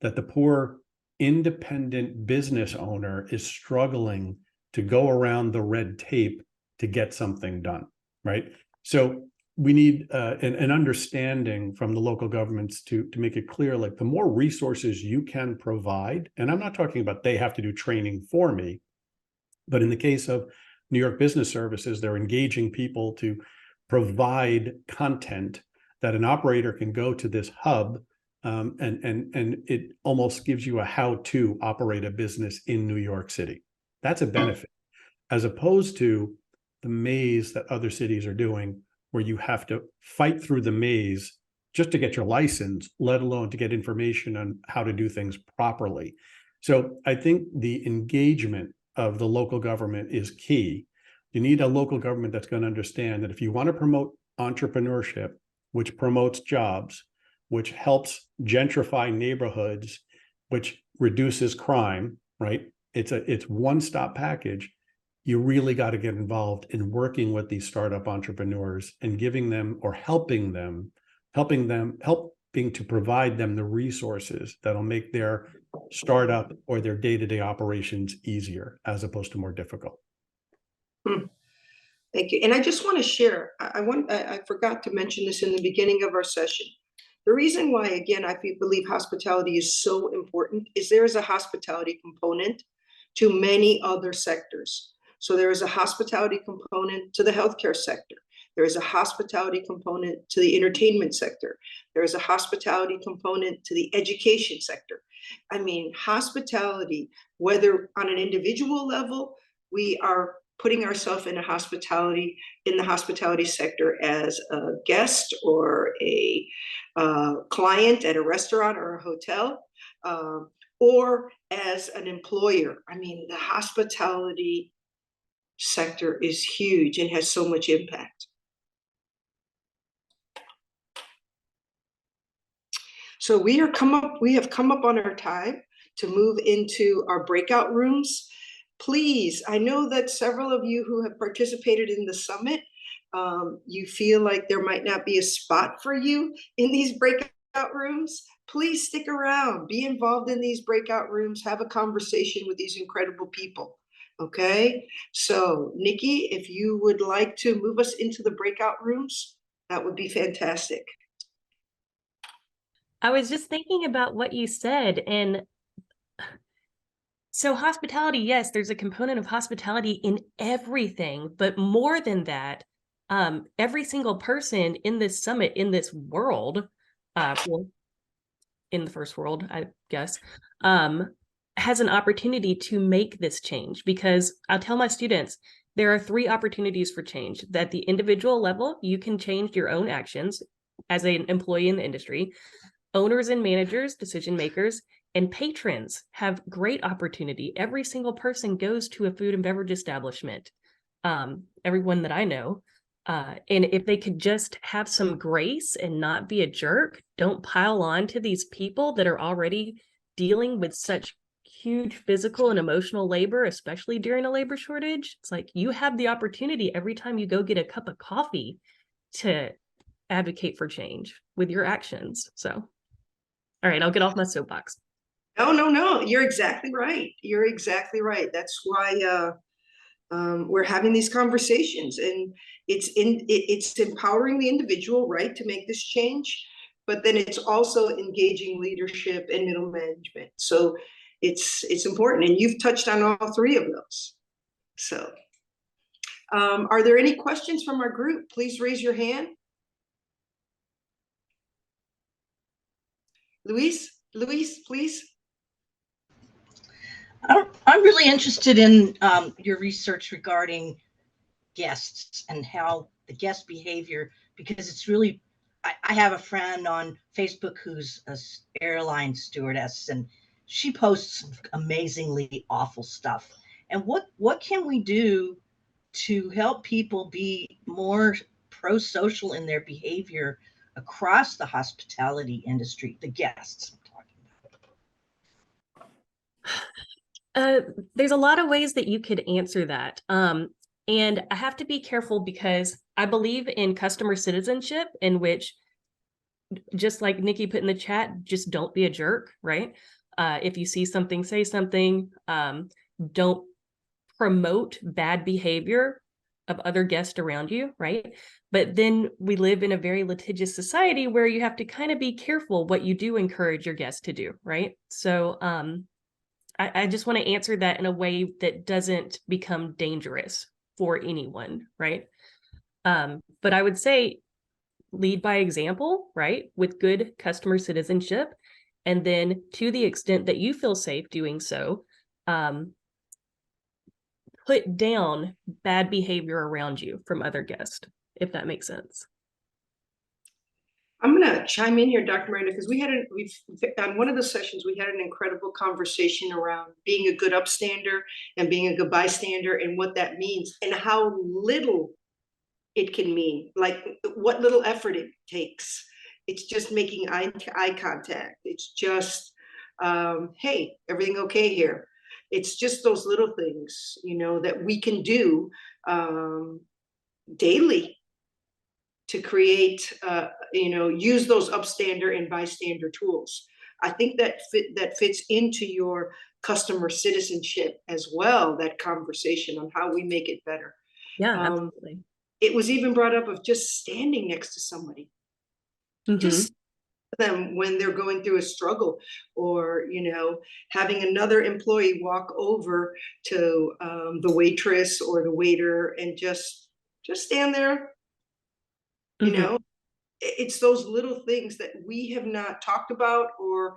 B: that the poor independent business owner is struggling to go around the red tape to get something done, right? So we need an understanding from the local governments to make it clear, like, the more resources you can provide, and I'm not talking about they have to do training for me, but in the case of New York Business Services, they're engaging people to provide content that an operator can go to this hub, and it almost gives you a how to operate a business in New York City. That's a benefit, as opposed to the maze that other cities are doing, where you have to fight through the maze just to get your license, let alone to get information on how to do things properly. So I think the engagement of the local government is key. You need a local government that's going to understand that if you want to promote entrepreneurship, which promotes jobs, which helps gentrify neighborhoods, which reduces crime, right? It's one-stop package. You really got to get involved in working with these startup entrepreneurs and giving them, or helping to provide them the resources that'll make their startup or their day-to-day operations easier, as opposed to more difficult.
A: Thank you. And I just want to share, I forgot to mention this in the beginning of our session. The reason why, again, I believe hospitality is so important is there is a hospitality component to many other sectors. So there is a hospitality component to the healthcare sector. There is a hospitality component to the entertainment sector. There is a hospitality component to the education sector. I mean, hospitality, whether on an individual level, we are putting ourselves in the hospitality sector as a guest or a client at a restaurant or a hotel, or as an employer. I mean, the hospitality sector is huge and has so much impact. So we have come up on our time to move into our breakout rooms. Please, I know that several of you who have participated in the summit, you feel like there might not be a spot for you in these breakout rooms. Please stick around, be involved in these breakout rooms, have a conversation with these incredible people. Okay, so Nikki, if you would like to move us into the breakout rooms, that would be fantastic.
D: I was just thinking about what you said, and so hospitality, yes, there's a component of hospitality in everything, but more than that, every single person in this summit, in this world, well, in the first world, I guess, has an opportunity to make this change. Because I'll tell my students, there are 3 opportunities for change. At the individual level, you can change your own actions as an employee in the industry. Owners and managers, decision makers, and patrons have great opportunity. Every single person goes to a food and beverage establishment, everyone that I know. And if they could just have some grace and not be a jerk, don't pile on to these people that are already dealing with such huge physical and emotional labor, especially during a labor shortage. It's like you have the opportunity every time you go get a cup of coffee to advocate for change with your actions. So, all right, I'll get off my soapbox.
A: No, you're exactly right. You're exactly right. That's why we're having these conversations, and it's empowering the individual, right, to make this change, but then it's also engaging leadership and middle management. So it's important, and you've touched on all 3 of those. So are there any questions from our group? Please raise your hand. Luis, please.
E: I'm really interested in your research regarding guests and how the guest behavior, because it's really, I have a friend on Facebook who's an airline stewardess, and she posts amazingly awful stuff. And what can we do to help people be more pro-social in their behavior across the hospitality industry, the guests I'm talking about?
D: There's a lot of ways that you could answer that. And I have to be careful because I believe in customer citizenship, in which, just like Nikki put in the chat, just don't be a jerk, right? If you see something, say something. Don't promote bad behavior of other guests around you, right? But then we live in a very litigious society where you have to kind of be careful what you do encourage your guests to do, right? So I just want to answer that in a way that doesn't become dangerous for anyone, right? But I would say lead by example, right? With good customer citizenship. And then to the extent that you feel safe doing so, put down bad behavior around you from other guests, if that makes sense.
A: I'm going to chime in here, Dr. Miranda, because on one of the sessions, we had an incredible conversation around being a good upstander and being a good bystander and what that means and how little it can mean, like what little effort it takes. It's just making eye contact. It's just, hey, everything okay here? It's just those little things, that we can do daily to create, use those upstander and bystander tools. I think that fits into your customer citizenship as well, that conversation on how we make it better.
D: Yeah, absolutely.
A: It was even brought up of just standing next to somebody, just them when they're going through a struggle, or having another employee walk over to the waitress or the waiter and just stand there. It's those little things that we have not talked about, or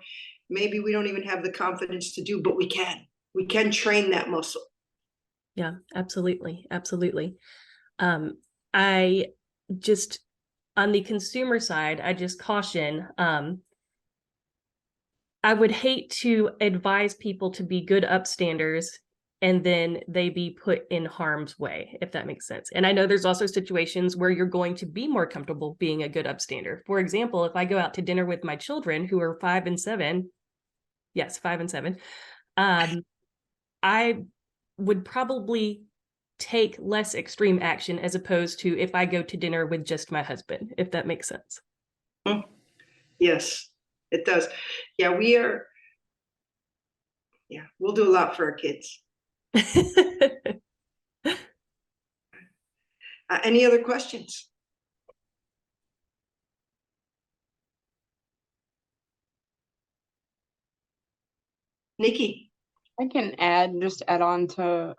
A: maybe we don't even have the confidence to do, but we can train that muscle.
D: Yeah, absolutely. I just, on the consumer side, I just caution, I would hate to advise people to be good upstanders and then they be put in harm's way, if that makes sense. And I know there's also situations where you're going to be more comfortable being a good upstander. For example, if I go out to dinner with my children who are 5 and 7, yes, 5 and 7, I would probably take less extreme action as opposed to if I go to dinner with just my husband, if that makes sense.
A: Yes, it does. Yeah, we'll do a lot for our kids. Any other questions? Nikki?
F: I can add on to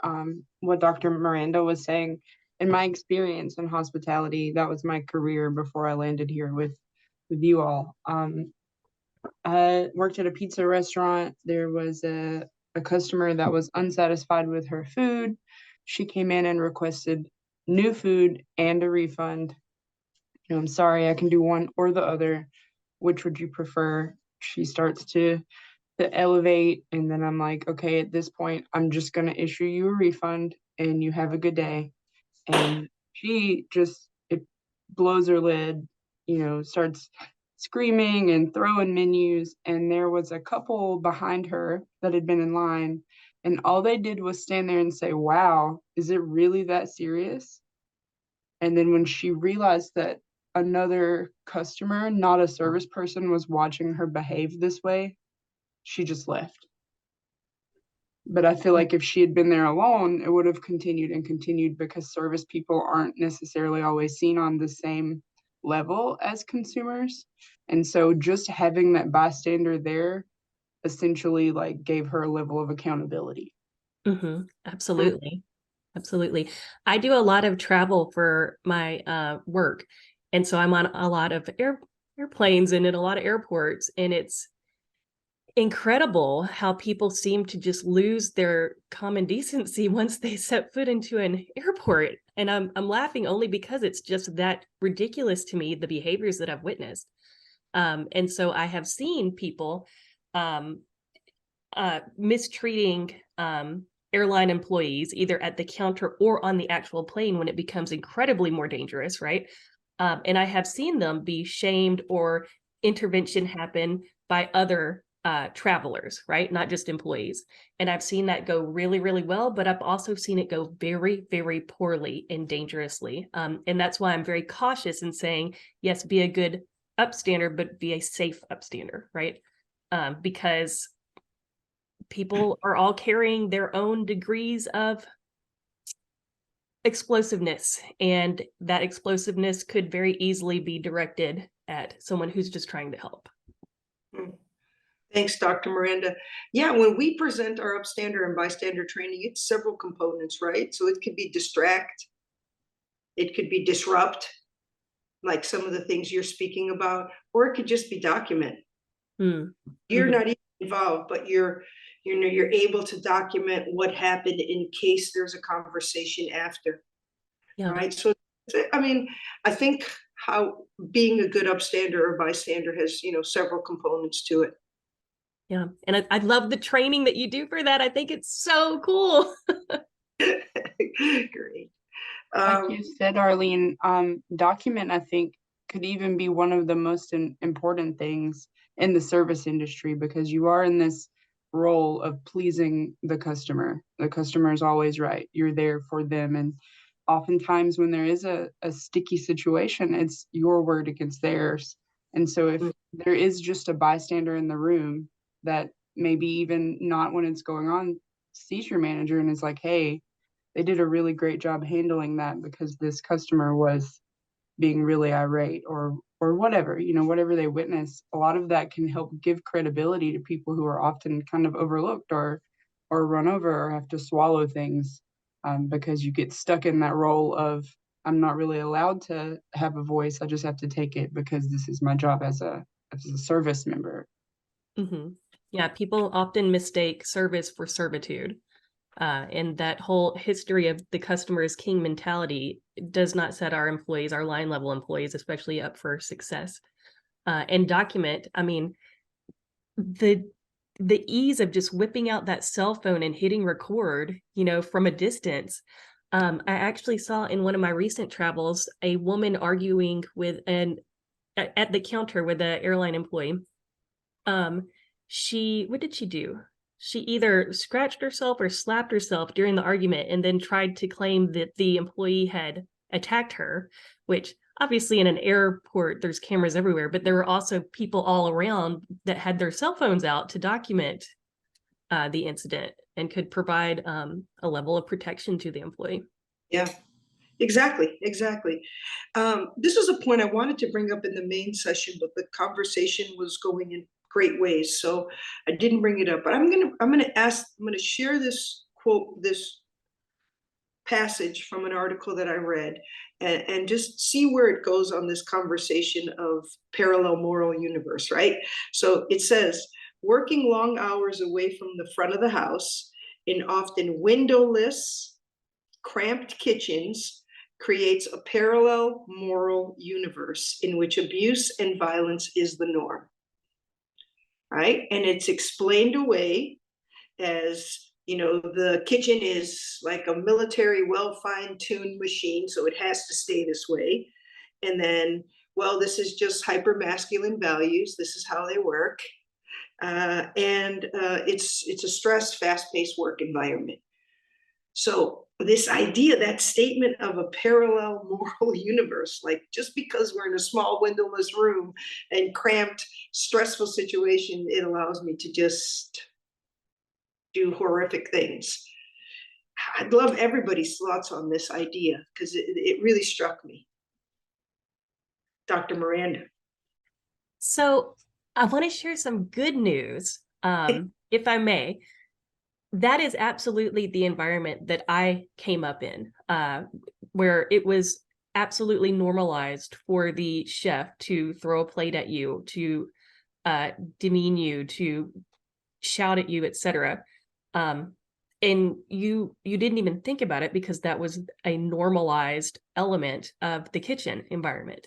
F: what Dr. Miranda was saying. In my experience in hospitality, that was my career before I landed here with you all. I worked at a pizza restaurant. There was a customer that was unsatisfied with her food. She came in and requested new food and a refund. I'm sorry, I can do one or the other. Which would you prefer? She starts to elevate, and then I'm like, okay, at this point, I'm just going to issue you a refund and you have a good day. And she just, it blows her lid, starts screaming and throwing menus. And there was a couple behind her that had been in line, and all they did was stand there and say, wow, is it really that serious? And then when she realized that another customer, not a service person, was watching her behave this way, she just left. But I feel like if she had been there alone, it would have continued and continued, because service people aren't necessarily always seen on the same level as consumers. And so just having that bystander there essentially like gave her a level of accountability.
D: Absolutely. I do a lot of travel for my work. And so I'm on a lot of airplanes and in a lot of airports. And incredible how people seem to just lose their common decency once they set foot into an airport. And I'm laughing only because it's just that ridiculous to me, the behaviors that I've witnessed. And so I have seen people mistreating airline employees either at the counter or on the actual plane when it becomes incredibly more dangerous, right? And I have seen them be shamed or intervention happen by other travelers, right? Not just employees. And I've seen that go really, really well, but I've also seen it go very, very poorly and dangerously. And that's why I'm very cautious in saying, yes, be a good upstander, but be a safe upstander, right? Because people are all carrying their own degrees of explosiveness, and that explosiveness could very easily be directed at someone who's just trying to help.
A: Thanks, Dr. Miranda. Yeah, when we present our upstander and bystander training, it's several components, right? So it could be distract, it could be disrupt, like some of the things you're speaking about, or it could just be document. You're not even involved, but you're able to document what happened in case there's a conversation after.
D: Yeah.
A: Right. So, I mean, I think how being a good upstander or bystander has, several components to it.
D: Yeah. And I love the training that you do for that. I think it's so cool.
A: Great.
F: Like you said, Arlene, document, I think, could even be one of the most important things in the service industry, because you are in this role of pleasing the customer. The customer is always right. You're there for them. And oftentimes when there is a sticky situation, it's your word against theirs. And so if there is just a bystander in the room that maybe even not when it's going on sees your manager and is like, hey, they did a really great job handling that because this customer was being really irate or whatever, whatever they witness, a lot of that can help give credibility to people who are often kind of overlooked or run over or have to swallow things because you get stuck in that role of, I'm not really allowed to have a voice. I just have to take it because this is my job as a service member.
D: Yeah, people often mistake service for servitude. And that whole history of the customer is king mentality does not set our employees, our line level employees, especially up for success. And document, I mean, the ease of just whipping out that cell phone and hitting record, from a distance. I actually saw in one of my recent travels, a woman arguing with at the counter with an airline employee. What did she do? She either scratched herself or slapped herself during the argument and then tried to claim that the employee had attacked her, which obviously in an airport, there's cameras everywhere, but there were also people all around that had their cell phones out to document the incident and could provide a level of protection to the employee.
A: Yeah, exactly. This was a point I wanted to bring up in the main session, but the conversation was going in great ways, so I didn't bring it up. But I'm gonna share this quote, this passage from an article that I read, and just see where it goes on this conversation of parallel moral universe, right? So it says, working long hours away from the front of the house in often windowless, cramped kitchens creates a parallel moral universe in which abuse and violence is the norm. Right? And it's explained away as, the kitchen is like a military, well-fine-tuned machine, so it has to stay this way. And then, well, this is just hyper-masculine values. This is how they work. It's a stressed, fast-paced work environment. So this idea, that statement of a parallel moral universe, like just because we're in a small windowless room and cramped, stressful situation, it allows me to just do horrific things. I'd love everybody's thoughts on this idea because it really struck me. Dr. Miranda.
D: So I want to share some good news, if I may. That is absolutely the environment that I came up in, where it was absolutely normalized for the chef to throw a plate at you, to demean you, to shout at you, etc. And you didn't even think about it because that was a normalized element of the kitchen environment.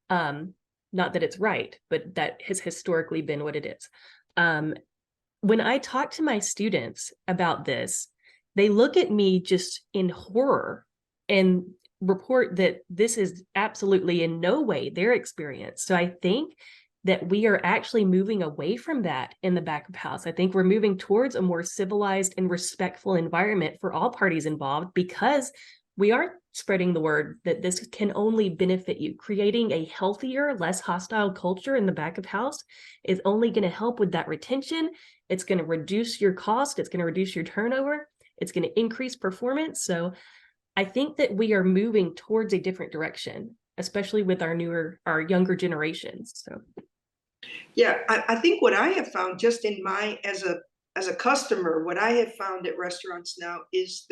D: Not that it's right, but that has historically been what it is. When I talk to my students about this, they look at me just in horror and report that this is absolutely in no way their experience. So I think that we are actually moving away from that in the back of house. I think we're moving towards a more civilized and respectful environment for all parties involved, because we are spreading the word that this can only benefit you. Creating a healthier, less hostile culture in the back of house is only going to help with that retention. It's going to reduce your cost. It's going to reduce your turnover. It's going to increase performance. So I think that we are moving towards a different direction, especially with our younger generations. So,
A: Yeah, I think what I have found just in my, as a customer, what I have found at restaurants now is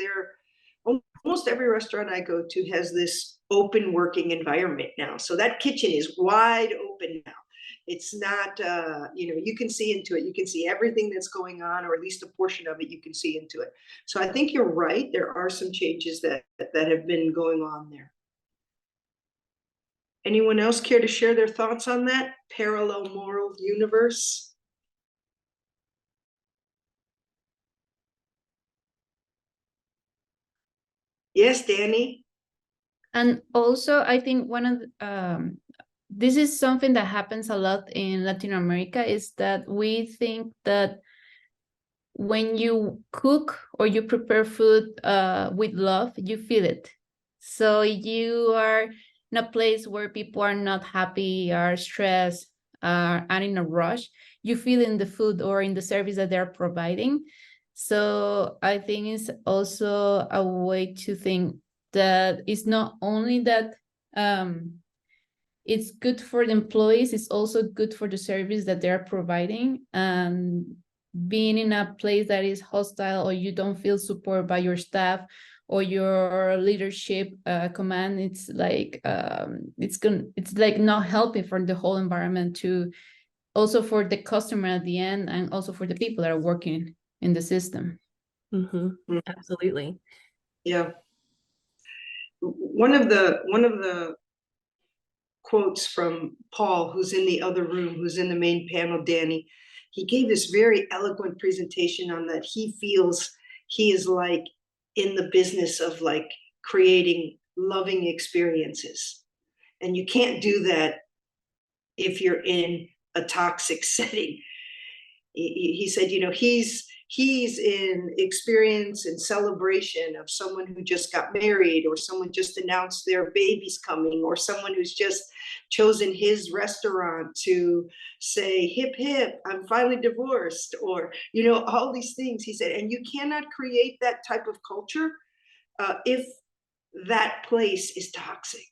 A: almost every restaurant I go to has this open working environment now. So that kitchen is wide open now. It's not, you can see into it. You can see everything that's going on, or at least a portion of it you can see into it. So I think you're right. There are some changes that have been going on there. Anyone else care to share their thoughts on that parallel moral universe? Yes, Danny?
G: And also, I think one of this is something that happens a lot in Latin America, is that we think that when you cook or you prepare food with love, you feel it. So you are in a place where people are not happy, are stressed, are in a rush, you feel in the food or in the service that they're providing. So I think it's also a way to think that it's not only that it's good for the employees, it's also good for the service that they're providing. And being in a place that is hostile, or you don't feel support by your staff or your leadership command, it's like it's like not helping for the whole environment, to also for the customer at the end, and also for the people that are working in the system.
D: Absolutely.
A: Yeah. One of the quotes from Paul, who's in the other room, who's in the main panel, Danny, he gave this very eloquent presentation on that. He feels he is like in the business of like creating loving experiences. And you can't do that if you're in a toxic setting. He said, he's in experience and celebration of someone who just got married, or someone just announced their baby's coming, or someone who's just chosen his restaurant to say, hip, hip, I'm finally divorced, or, all these things. He said, and you cannot create that type of culture if that place is toxic.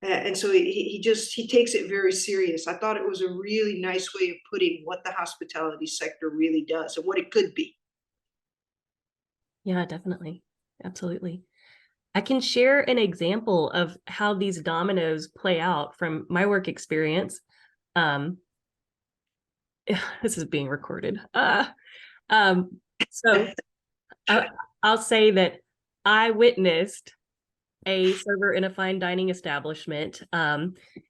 A: And so he takes it very serious. I thought it was a really nice way of putting what the hospitality sector really does and what it could be.
D: Yeah, definitely. Absolutely. I can share an example of how these dominoes play out from my work experience. This is being recorded. So I'll say that I witnessed a server in a fine dining establishment.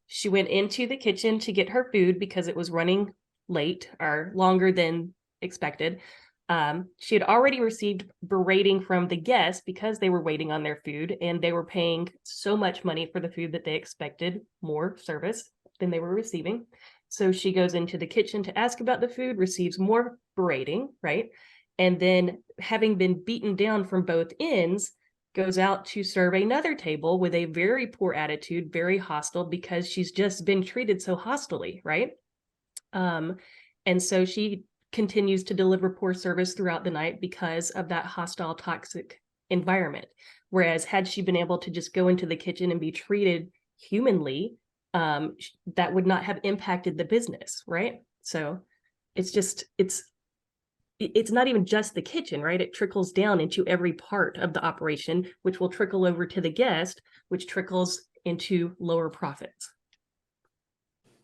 D: She went into the kitchen to get her food because it was running late or longer than expected. She had already received berating from the guests because they were waiting on their food, and they were paying so much money for the food that they expected more service than they were receiving. So she goes into the kitchen to ask about the food, receives more berating, right? And then, having been beaten down from both ends, goes out to serve another table with a very poor attitude, very hostile, because she's just been treated so hostilely, right? And so she continues to deliver poor service throughout the night because of that hostile, toxic environment. Whereas had she been able to just go into the kitchen and be treated humanly, that would not have impacted the business, right? So it's not even just the kitchen, right? It trickles down into every part of the operation, which will trickle over to the guest, which trickles into lower profits.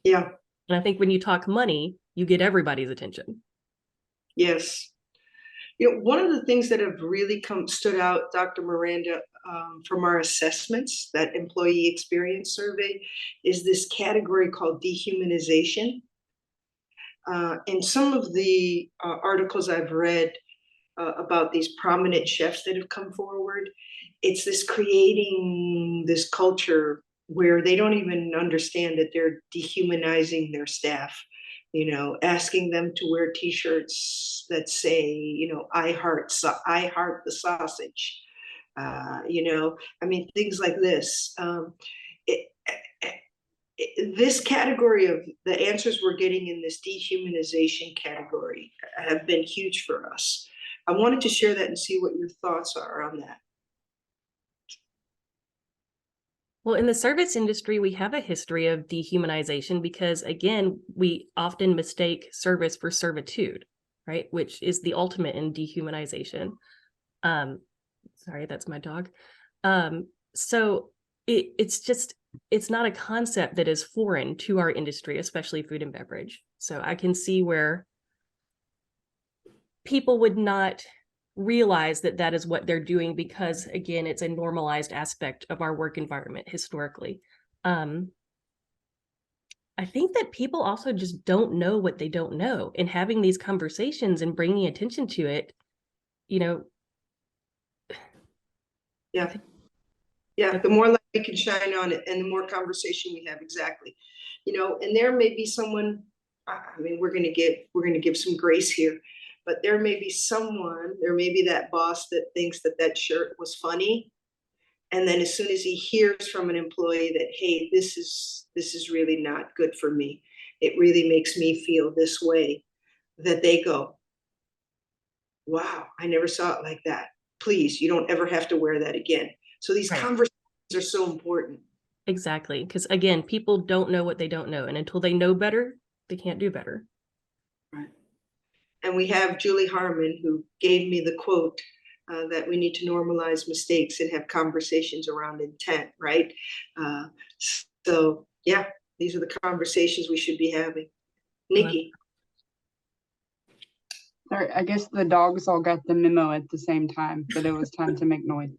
A: Yeah.
D: And I think when you talk money, you get everybody's attention.
A: Yes. One of the things that have really stood out, Dr. Miranda, from our assessments, that employee experience survey, is this category called dehumanization. In some of the articles I've read about these prominent chefs that have come forward, it's this creating this culture where they don't even understand that they're dehumanizing their staff, asking them to wear t-shirts that say, I heart the sausage, I mean, things like this. It, this category of the answers we're getting in this dehumanization category have been huge for us. I wanted to share that and see what your thoughts are on that.
D: Well, in the service industry, we have a history of dehumanization because, again, we often mistake service for servitude, right? Which is the ultimate in dehumanization. Sorry, that's my dog. So it's not a concept that is foreign to our industry, especially food and beverage. So I can see where people would not realize that that is what they're doing because, again, it's a normalized aspect of our work environment historically. I think that people also just don't know what they don't know, and having these conversations and bringing attention to it,
A: Yeah, the more light we can shine on it and the more conversation we have, exactly. And there may be someone, I mean, we're gonna give some grace here, but there may be that boss that thinks that shirt was funny. And then as soon as he hears from an employee that, hey, this is really not good for me, it really makes me feel this way, that they go, wow, I never saw it like that. Please, you don't ever have to wear that again. So these conversations are so important.
D: Exactly. Because again, people don't know what they don't know. And until they know better, they can't do better.
A: Right. And we have Julie Harmon, who gave me the quote that we need to normalize mistakes and have conversations around intent, right? So yeah, these are the conversations we should be having. Nikki.
F: Sorry, I guess the dogs all got the memo at the same time that it was time to make noise.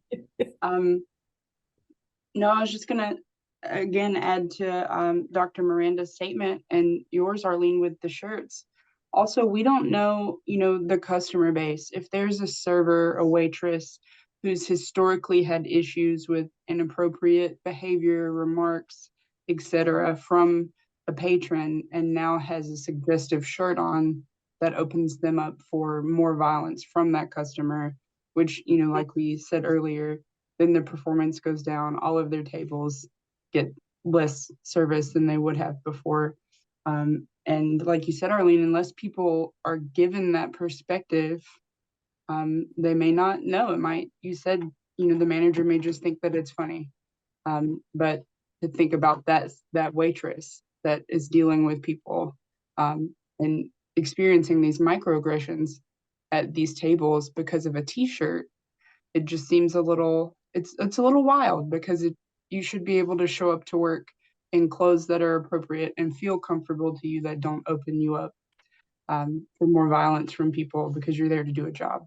F: No, I was just gonna again add to Dr. Miranda's statement and yours, Arlene, with the shirts. Also, we don't know, the customer base. If there's a server, a waitress who's historically had issues with inappropriate behavior, remarks, etc., from a patron, and now has a suggestive shirt on that opens them up for more violence from that customer, which, like we said earlier, then the performance goes down. All of their tables get less service than they would have before. And like you said, Arlene, unless people are given that perspective, they may not know. You said, the manager may just think that it's funny. But to think about that waitress that is dealing with people and experiencing these microaggressions at these tables because of a t-shirt, it just seems it's a little wild, because you should be able to show up to work in clothes that are appropriate and feel comfortable to you, that don't open you up for more violence from people, because you're there to do a job.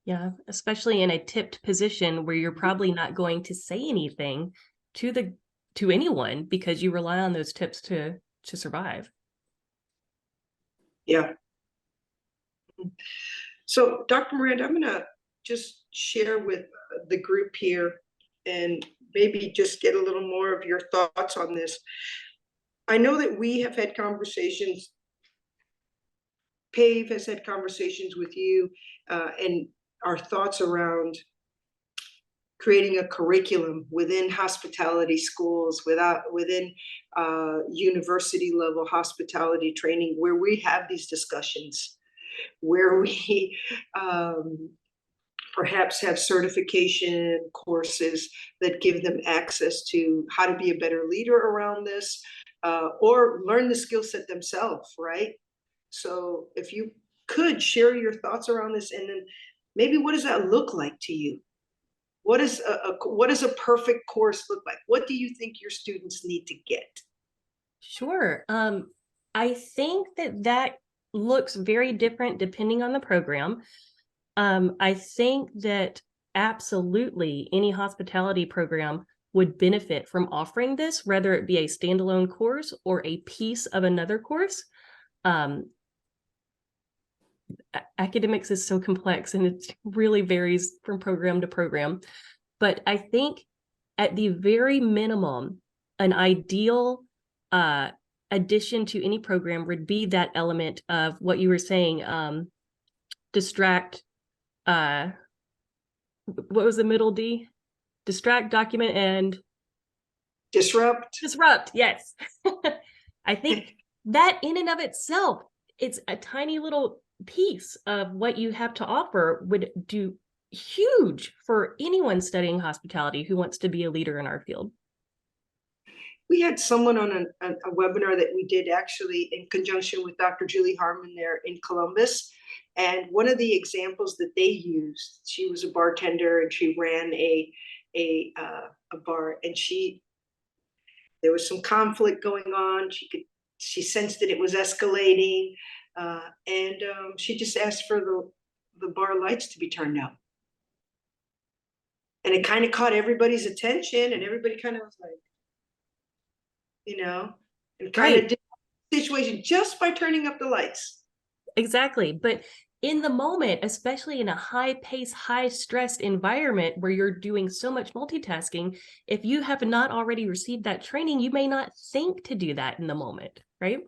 D: Yeah, especially in a tipped position where you're probably not going to say anything to anyone because you rely on those tips to survive.
A: Yeah. So, Dr. Miranda, I'm gonna just share with the group here and maybe just get a little more of your thoughts on this. I know that we have had conversations, PAVE has had conversations with you, and our thoughts around creating a curriculum within hospitality schools, within university level hospitality training, where we have these discussions, where we perhaps have certification courses that give them access to how to be a better leader around this, or learn the skill set themselves, right? So if you could share your thoughts around this, and then maybe what does that look like to you? What does a perfect course look like? What do you think your students need to get?
D: Sure. I think that looks very different depending on the program. I think that absolutely any hospitality program would benefit from offering this, whether it be a standalone course or a piece of another course. Academics is so complex and it really varies from program to program. But I think at the very minimum, an ideal addition to any program would be that element of what you were saying, distract, what was the middle D? Distract, document, and
A: Disrupt.
D: disrupt. Yes. I think that in and of itself, it's a tiny little piece of what you have to offer would do huge for anyone studying hospitality who wants to be a leader in our field.
A: We had someone on a webinar that we did actually in conjunction with Dr. Julie Harmon there in Columbus. And one of the examples that they used, she was a bartender and she ran a bar, and there was some conflict going on. She sensed that it was escalating, and she just asked for the bar lights to be turned out. And it kind of caught everybody's attention, and everybody kind of was like, and kind of did the situation just by turning up the lights.
D: Exactly. But in the moment, especially in a high-paced, high-stressed environment where you're doing so much multitasking, if you have not already received that training, you may not think to do that in the moment, right?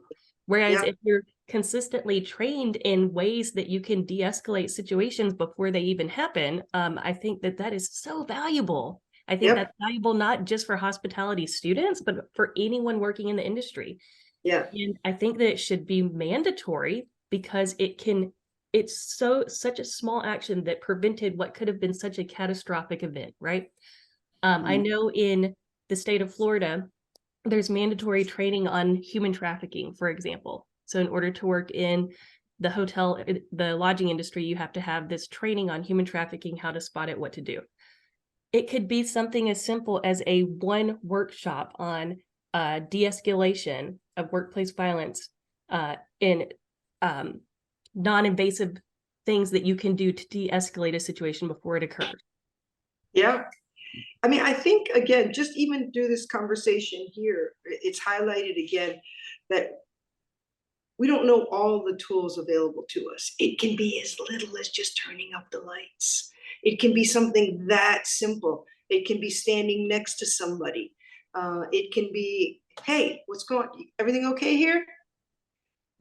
D: Whereas if you're consistently trained in ways that you can de-escalate situations before they even happen, I think that is so valuable. I think that's valuable not just for hospitality students, but for anyone working in the industry.
A: Yeah.
D: And I think that it should be mandatory because it's such a small action that prevented what could have been such a catastrophic event, right? I know in the state of Florida, there's mandatory training on human trafficking, for example. So in order to work in the lodging industry, you have to have this training on human trafficking, how to spot it, what to do. It could be something as simple as a one workshop on de-escalation of workplace violence in non-invasive things that you can do to de-escalate a situation before it occurs.
A: Yeah. I mean, I think, again, just even through this conversation here, it's highlighted again that we don't know all the tools available to us. It can be as little as just turning up the lights. It can be something that simple. It can be standing next to somebody. It can be, hey, what's going on? Everything okay here?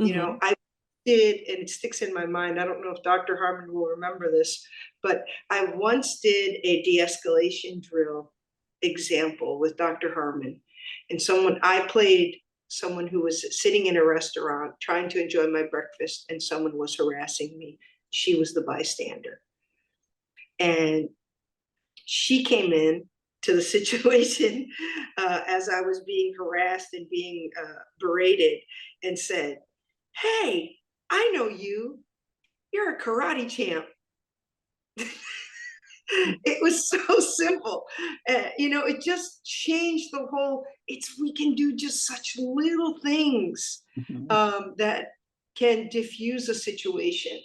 A: I did, and it sticks in my mind. I don't know if Dr. Harmon will remember this, but I once did a de-escalation drill example with Dr. Harmon. And I played someone who was sitting in a restaurant trying to enjoy my breakfast, and someone was harassing me. She was the bystander. And she came in to the situation as I was being harassed and being berated, and said, "Hey, I know you. You're a karate champ." It was so simple. It just changed the whole, we can do just such little things that can diffuse a situation.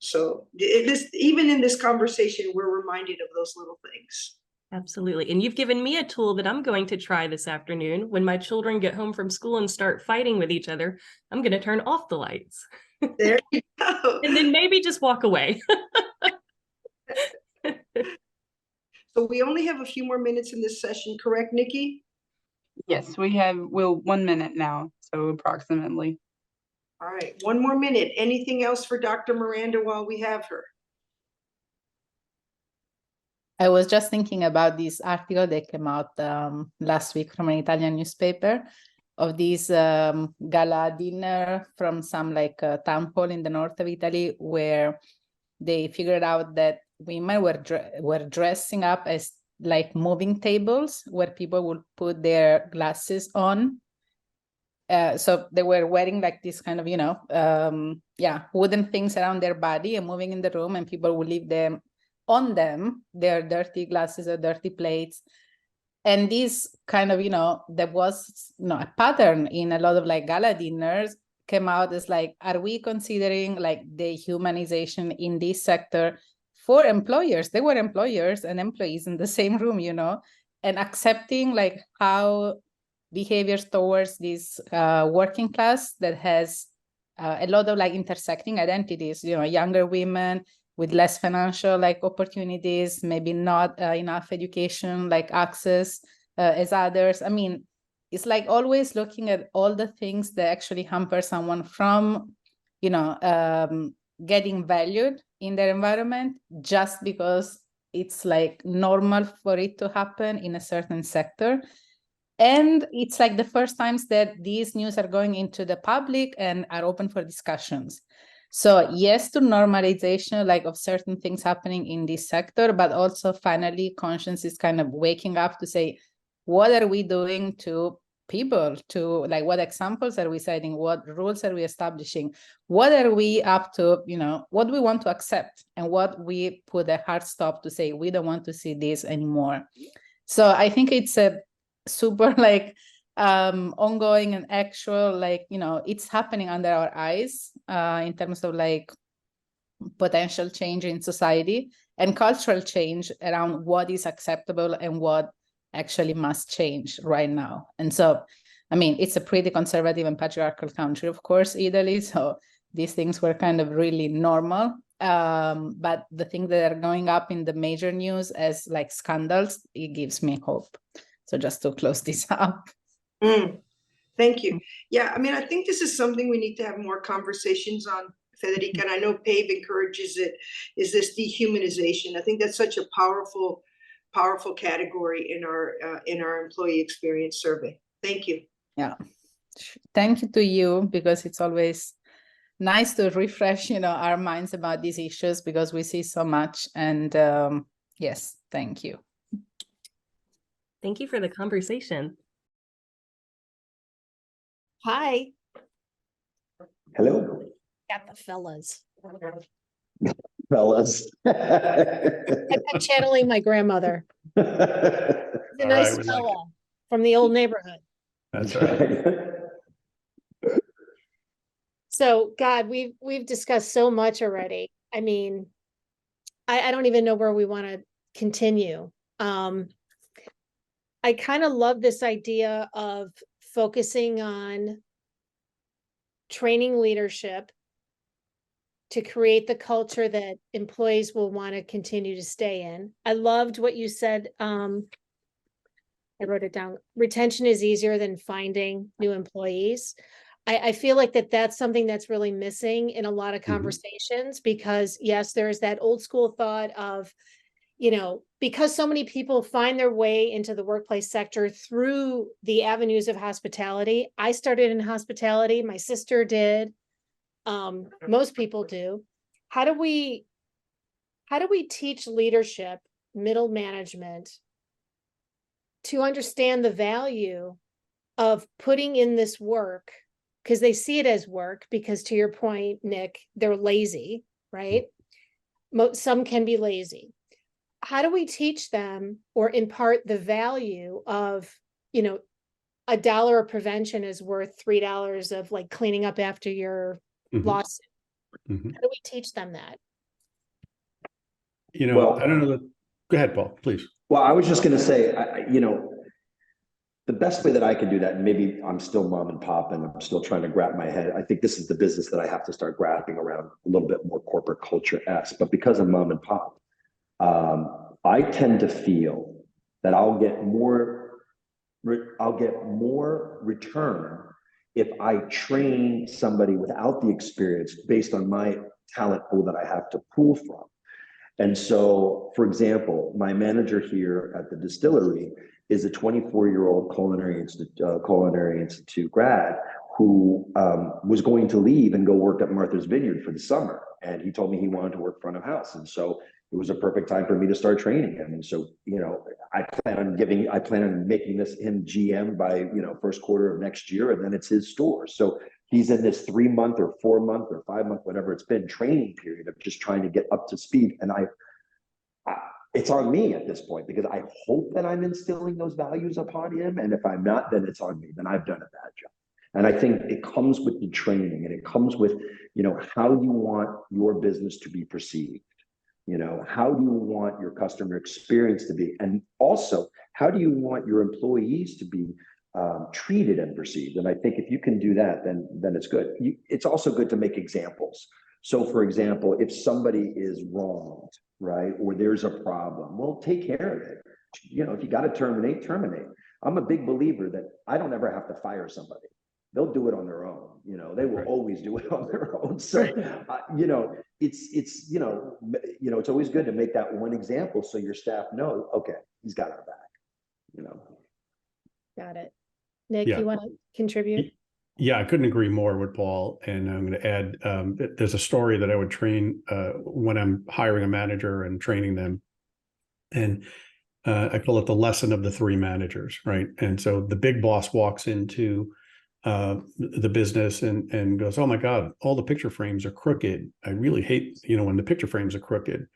A: So even in this conversation, we're reminded of those little things.
D: Absolutely. And you've given me a tool that I'm going to try this afternoon. When my children get home from school and start fighting with each other, I'm going to turn off the lights.
A: There you go.
D: And then maybe just walk away.
A: So we only have a few more minutes in this session, correct, Nikki?
F: Yes, we have 1 minute now, so approximately.
A: All right, 1 more minute. Anything else for Dr. Miranda while we have her?
H: I was just thinking about this article that came out last week from an Italian newspaper of this gala dinner from some town hall in the north of Italy, where they figured out that women were dressing up as moving tables where people would put their glasses on. So they were wearing this kind of, wooden things around their body and moving in the room, and people would leave them on them, their dirty glasses or dirty plates. And this kind of, there was a pattern in a lot of gala dinners came out is like, are we considering like dehumanization in this sector for employers? They were employers and employees in the same room, you know, and accepting like how behaviors towards this working class that has a lot of like intersecting identities, you know, younger women with less financial like opportunities, maybe not enough education like access as others. I mean, it's like always looking at all the things that actually hamper someone from, you know, getting valued in their environment just because it's like normal for it to happen in a certain sector. And it's like the first times that these news are going into the public and are open for discussions. So yes, to normalization, like of certain things happening in this sector, but also finally conscience is kind of waking up to say, what are we doing to people, to like, what examples are we setting? What rules are we establishing? What are we up to, you know, what we want to accept and what we put a hard stop to say, we don't want to see this anymore. So I think it's a super like ongoing and actual, like, you know, it's happening under our eyes in terms of like potential change in society and cultural change around what is acceptable and what actually must change right now. And so, I mean, it's a pretty conservative and patriarchal country, of course, Italy. So these things were kind of really normal. But the things that are going up in the major news as like scandals, it gives me hope. So just to close this up.
A: Thank you. Yeah, I mean, I think this is something we need to have more conversations on, Federica, and I know PAVE encourages it, is this dehumanization. I think that's such a powerful category in our employee experience survey. Thank you.
H: Yeah. Thank you to you, because it's always nice to refresh, you know, our minds about these issues because we see so much. And yes, thank you.
D: Thank you for the conversation.
I: Hi,
C: Hello,
I: got the fellas.
C: fellas.
I: I'm channeling my grandmother. He's a
B: All
I: nice
B: right, we like
I: fella from the old neighborhood.
B: That's right.
I: So, God, we've discussed so much already. I mean, I don't even know where we want to continue. I kind of love this idea of focusing on training leadership to create the culture that employees will want to continue to stay in. I loved what you said. I wrote it down. Retention is easier than finding new employees. I feel like that's something that's really missing in a lot of conversations, because yes, there's that old school thought of, you know, because so many people find their way into the workplace sector through the avenues of hospitality. I started in hospitality. My sister did. Most people do. How do we teach leadership, middle management, to understand the value of putting in this work? Because they see it as work, because to your point, Nick, they're lazy, right? Some can be lazy. How do we teach them or impart the value of, you know, $1 of prevention is worth $3 of like cleaning up after your lawsuit? How do we teach them that?
B: You know,
C: Well,
B: I don't know. Go ahead, Paul, please.
C: Well, I was just going to say, you know, the best way that I can do that, and maybe I'm still mom and pop and I'm still trying to grab my head. I think this is the business that I have to start grasping around a little bit more corporate culture-esque. But because I'm mom and pop, I tend to feel that I'll get more return if I train somebody without the experience based on my talent pool that I have to pull from. And so, for example, my manager here at the distillery is a 24-year-old culinary institute grad who was going to leave and go work at Martha's Vineyard for the summer. And he told me he wanted to work front of house. And so it was a perfect time for me to start training him. And so, you know, I plan on making him GM by, you know, first quarter of next year, and then it's his store. So he's in this 3-month or 4-month or 5-month, whatever it's been, training period of just trying to get up to speed. And it's on me at this point, because I hope that I'm instilling those values upon him. And if I'm not, then it's on me. Then I've done a bad job. And I think it comes with the training, and it comes with, how do you want your business to be perceived? How do you want your customer experience to be? And also, how do you want your employees to be treated and perceived? And I think if you can do that, then it's good. It's also good to make examples. So for example, if somebody is wronged, right, or there's a problem, well, take care of it. If you got to terminate. I'm a big believer that I don't ever have to fire somebody. They'll do it on their own. They will always do it on their own. So, it's always good to make that one example so your staff know, okay, he's got our back.
I: Got it. Nick,
B: Yeah.
I: you want to contribute?
B: Yeah, I couldn't agree more with Paul. And I'm going to add, there's a story that I would train when I'm hiring a manager and training them. And I call it the lesson of the three managers, right? And so the big boss walks into the business and goes, oh my God, all the picture frames are crooked. I really hate, when the picture frames are crooked,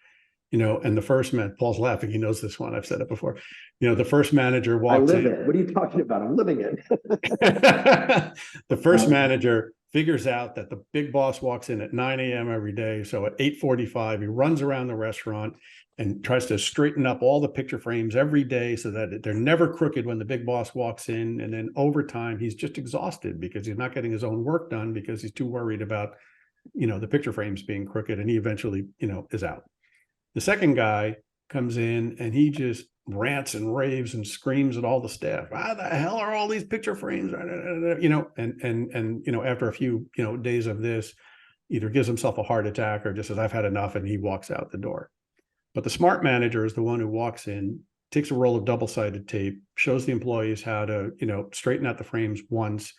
B: and the first man, Paul's laughing, he knows this one, I've said it before, the first manager walks in.
C: What are you talking about? I'm living it.
B: The first manager figures out that the big boss walks in at 9 a.m. every day. So at 8:45, he runs around the restaurant and tries to straighten up all the picture frames every day so that they're never crooked when the big boss walks in. And then over time, he's just exhausted because he's not getting his own work done because he's too worried about, the picture frames being crooked, and he eventually, is out. The second guy comes in and he just rants and raves and screams at all the staff. How the hell are all these picture frames? And after a few, days of this, either gives himself a heart attack or just says, I've had enough, and he walks out the door. But the smart manager is the one who walks in, takes a roll of double-sided tape, shows the employees how to, straighten out the frames once,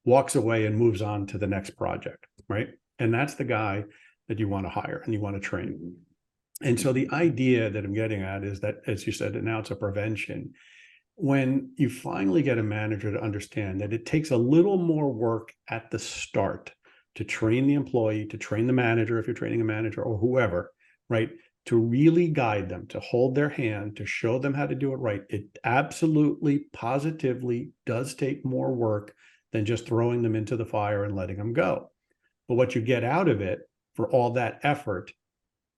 B: walks away and moves on to the next project, right? And that's the guy that you want to hire and you want to train. And so the idea that I'm getting at is that, as you said, now it's a prevention. When you finally get a manager to understand that it takes a little more work at the start to train the employee, to train the manager, if you're training a manager or whoever, right? To really guide them, to hold their hand, to show them how to do it right. It absolutely, positively does take more work than just throwing them into the fire and letting them go. But what you get out of it for all that effort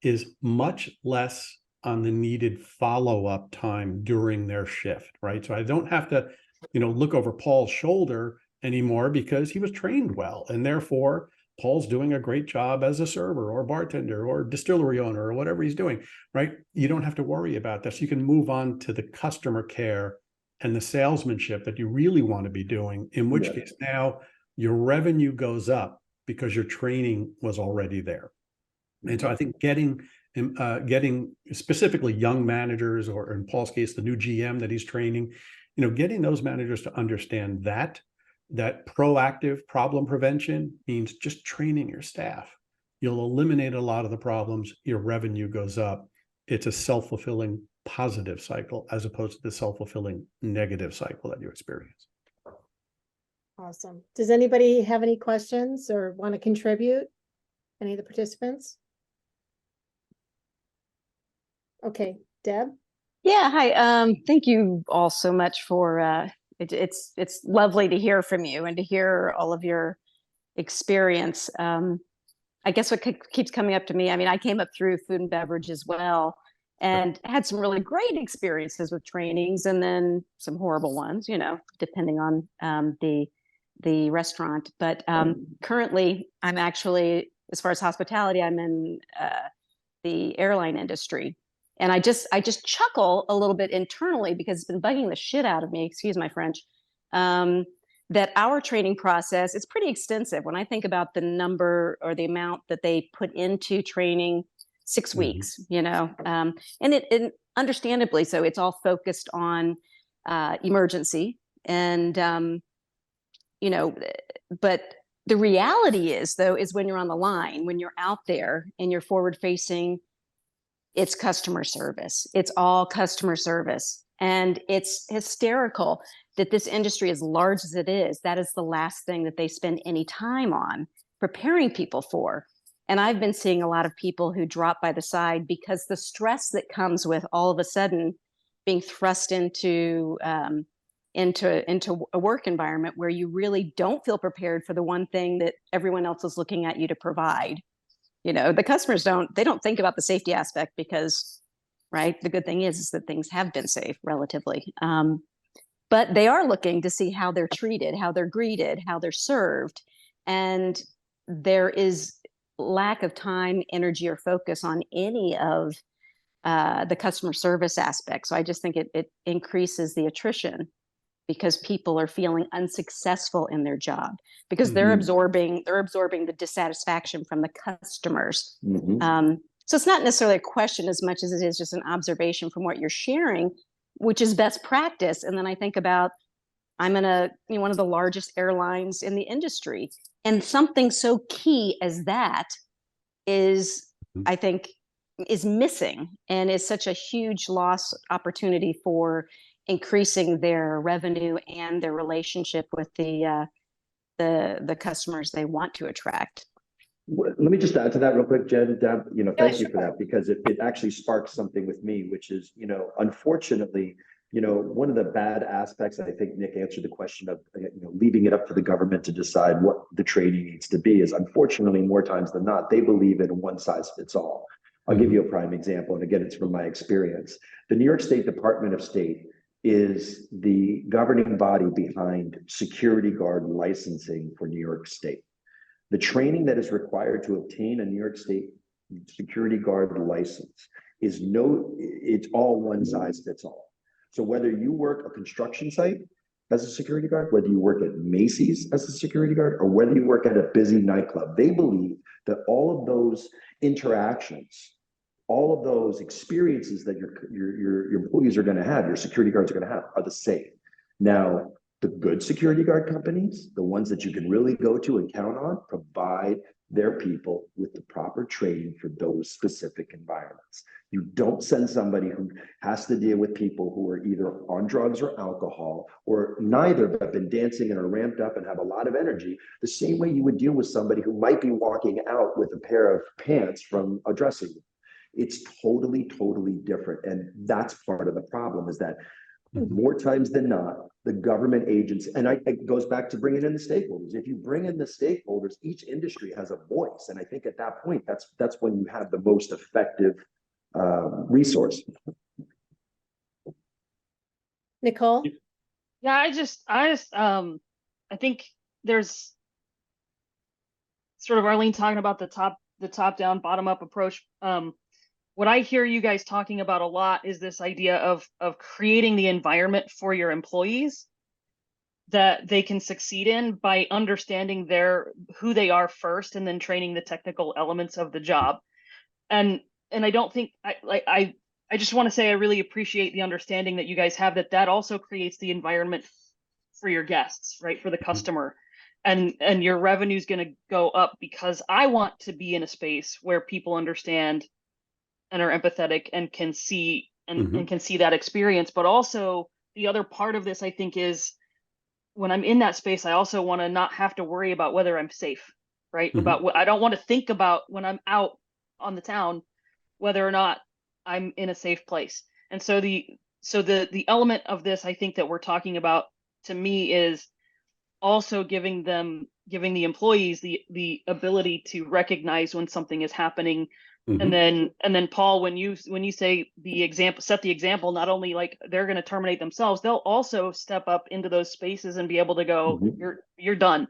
B: is much less on the needed follow-up time during their shift, right? So I don't have to, look over Paul's shoulder anymore because he was trained well. And therefore, Paul's doing a great job as a server or bartender or distillery owner or whatever he's doing, right? You don't have to worry about this. You can move on to the customer care and the salesmanship that you really want to be doing, in which case now your revenue goes up because your training was already there. And so I think getting specifically young managers, or in Paul's case, the new GM that he's training, getting those managers to understand that proactive problem prevention means just training your staff. You'll eliminate a lot of the problems. Your revenue goes up. It's a self-fulfilling positive cycle as opposed to the self-fulfilling negative cycle that you experience.
I: Awesome. Does anybody have any questions or want to contribute? Any of the participants? Okay, Deb?
J: Yeah, hi. Thank you all so much for it's lovely to hear from you and to hear all of your experience. I guess what keeps coming up to me, I mean, I came up through food and beverage as well, and had some really great experiences with trainings, and then some horrible ones, depending on the restaurant. But currently, I'm actually, as far as hospitality, I'm in the airline industry. And I just chuckle a little bit internally because it's been bugging the shit out of me, excuse my French, that our training process is pretty extensive. When I think about the number or the amount that they put into training, 6 weeks, and it understandably so, it's all focused on emergency. And, but the reality is, though, is when you're on the line, when you're out there and you're forward facing, it's customer service. It's all customer service. And it's hysterical that this industry, as large as it is, that is the last thing that they spend any time on preparing people for. And I've been seeing a lot of people who drop by the side because the stress that comes with all of a sudden being thrust into into a work environment where you really don't feel prepared for the one thing that everyone else is looking at you to provide. The customers don't think about the safety aspect because, right, the good thing is that things have been safe relatively. But they are looking to see how they're treated, how they're greeted, how they're served. And there is lack of time, energy, or focus on any of the customer service aspect. So I just think it increases the attrition because people are feeling unsuccessful in their job because they're absorbing the dissatisfaction from the customers. So it's not necessarily a question as much as it is just an observation from what you're sharing, which is best practice. And then I think about, I'm in one of the largest airlines in the industry, and something so key as that is, I think, is missing and is such a huge loss opportunity for increasing their revenue and their relationship with the customers they want to attract.
C: Let me just add to that real quick, Jen. Deb, thank you for that, because it actually sparks something with me, which is, unfortunately, one of the bad aspects, I think Nick answered the question of, leaving it up to the government to decide what the training needs to be, is unfortunately more times than not, they believe in one size fits all. I'll give you a prime example. And again, it's from my experience. The New York State Department of State is the governing body behind security guard licensing for New York State. The training that is required to obtain a New York State security guard license it's all one size fits all. So whether you work a construction site as a security guard, whether you work at Macy's as a security guard, or whether you work at a busy nightclub, they believe that all of those interactions, all of those experiences that your employees are going to have, your security guards are going to have, are the same. Now, the good security guard companies, the ones that you can really go to and count on, provide their people with the proper training for those specific environments. You don't send somebody who has to deal with people who are either on drugs or alcohol, or neither, but have been dancing and are ramped up and have a lot of energy, the same way you would deal with somebody who might be walking out with a pair of pants from a dressing room. It's totally, totally different. And that's part of the problem, is that more times than not, the government agents, and it goes back to bringing in the stakeholders. If you bring in the stakeholders, each industry has a voice. And I think at that point, that's when you have the most effective resource.
I: Nicole?
K: Yeah, I think there's sort of Arlene talking about the top down, bottom up approach. What I hear you guys talking about a lot is this idea of creating the environment for your employees that they can succeed in by understanding who they are first, and then training the technical elements of the job. And I don't think I just want to say I really appreciate the understanding that you guys have that also creates the environment for your guests, right? For the customer. And your revenue is going to go up because I want to be in a space where people understand and are empathetic and can see and can see that experience. But also the other part of this, I think, is when I'm in that space, I also want to not have to worry about whether I'm safe, right? About what I don't want to think about when I'm out on the town, whether or not I'm in a safe place. And so the element of this, I think, that we're talking about, to me, is also giving the employees the ability to recognize when something is happening. And then Paul, when you say set the example, not only like they're going to terminate themselves, they'll also step up into those spaces and be able to go, you're done.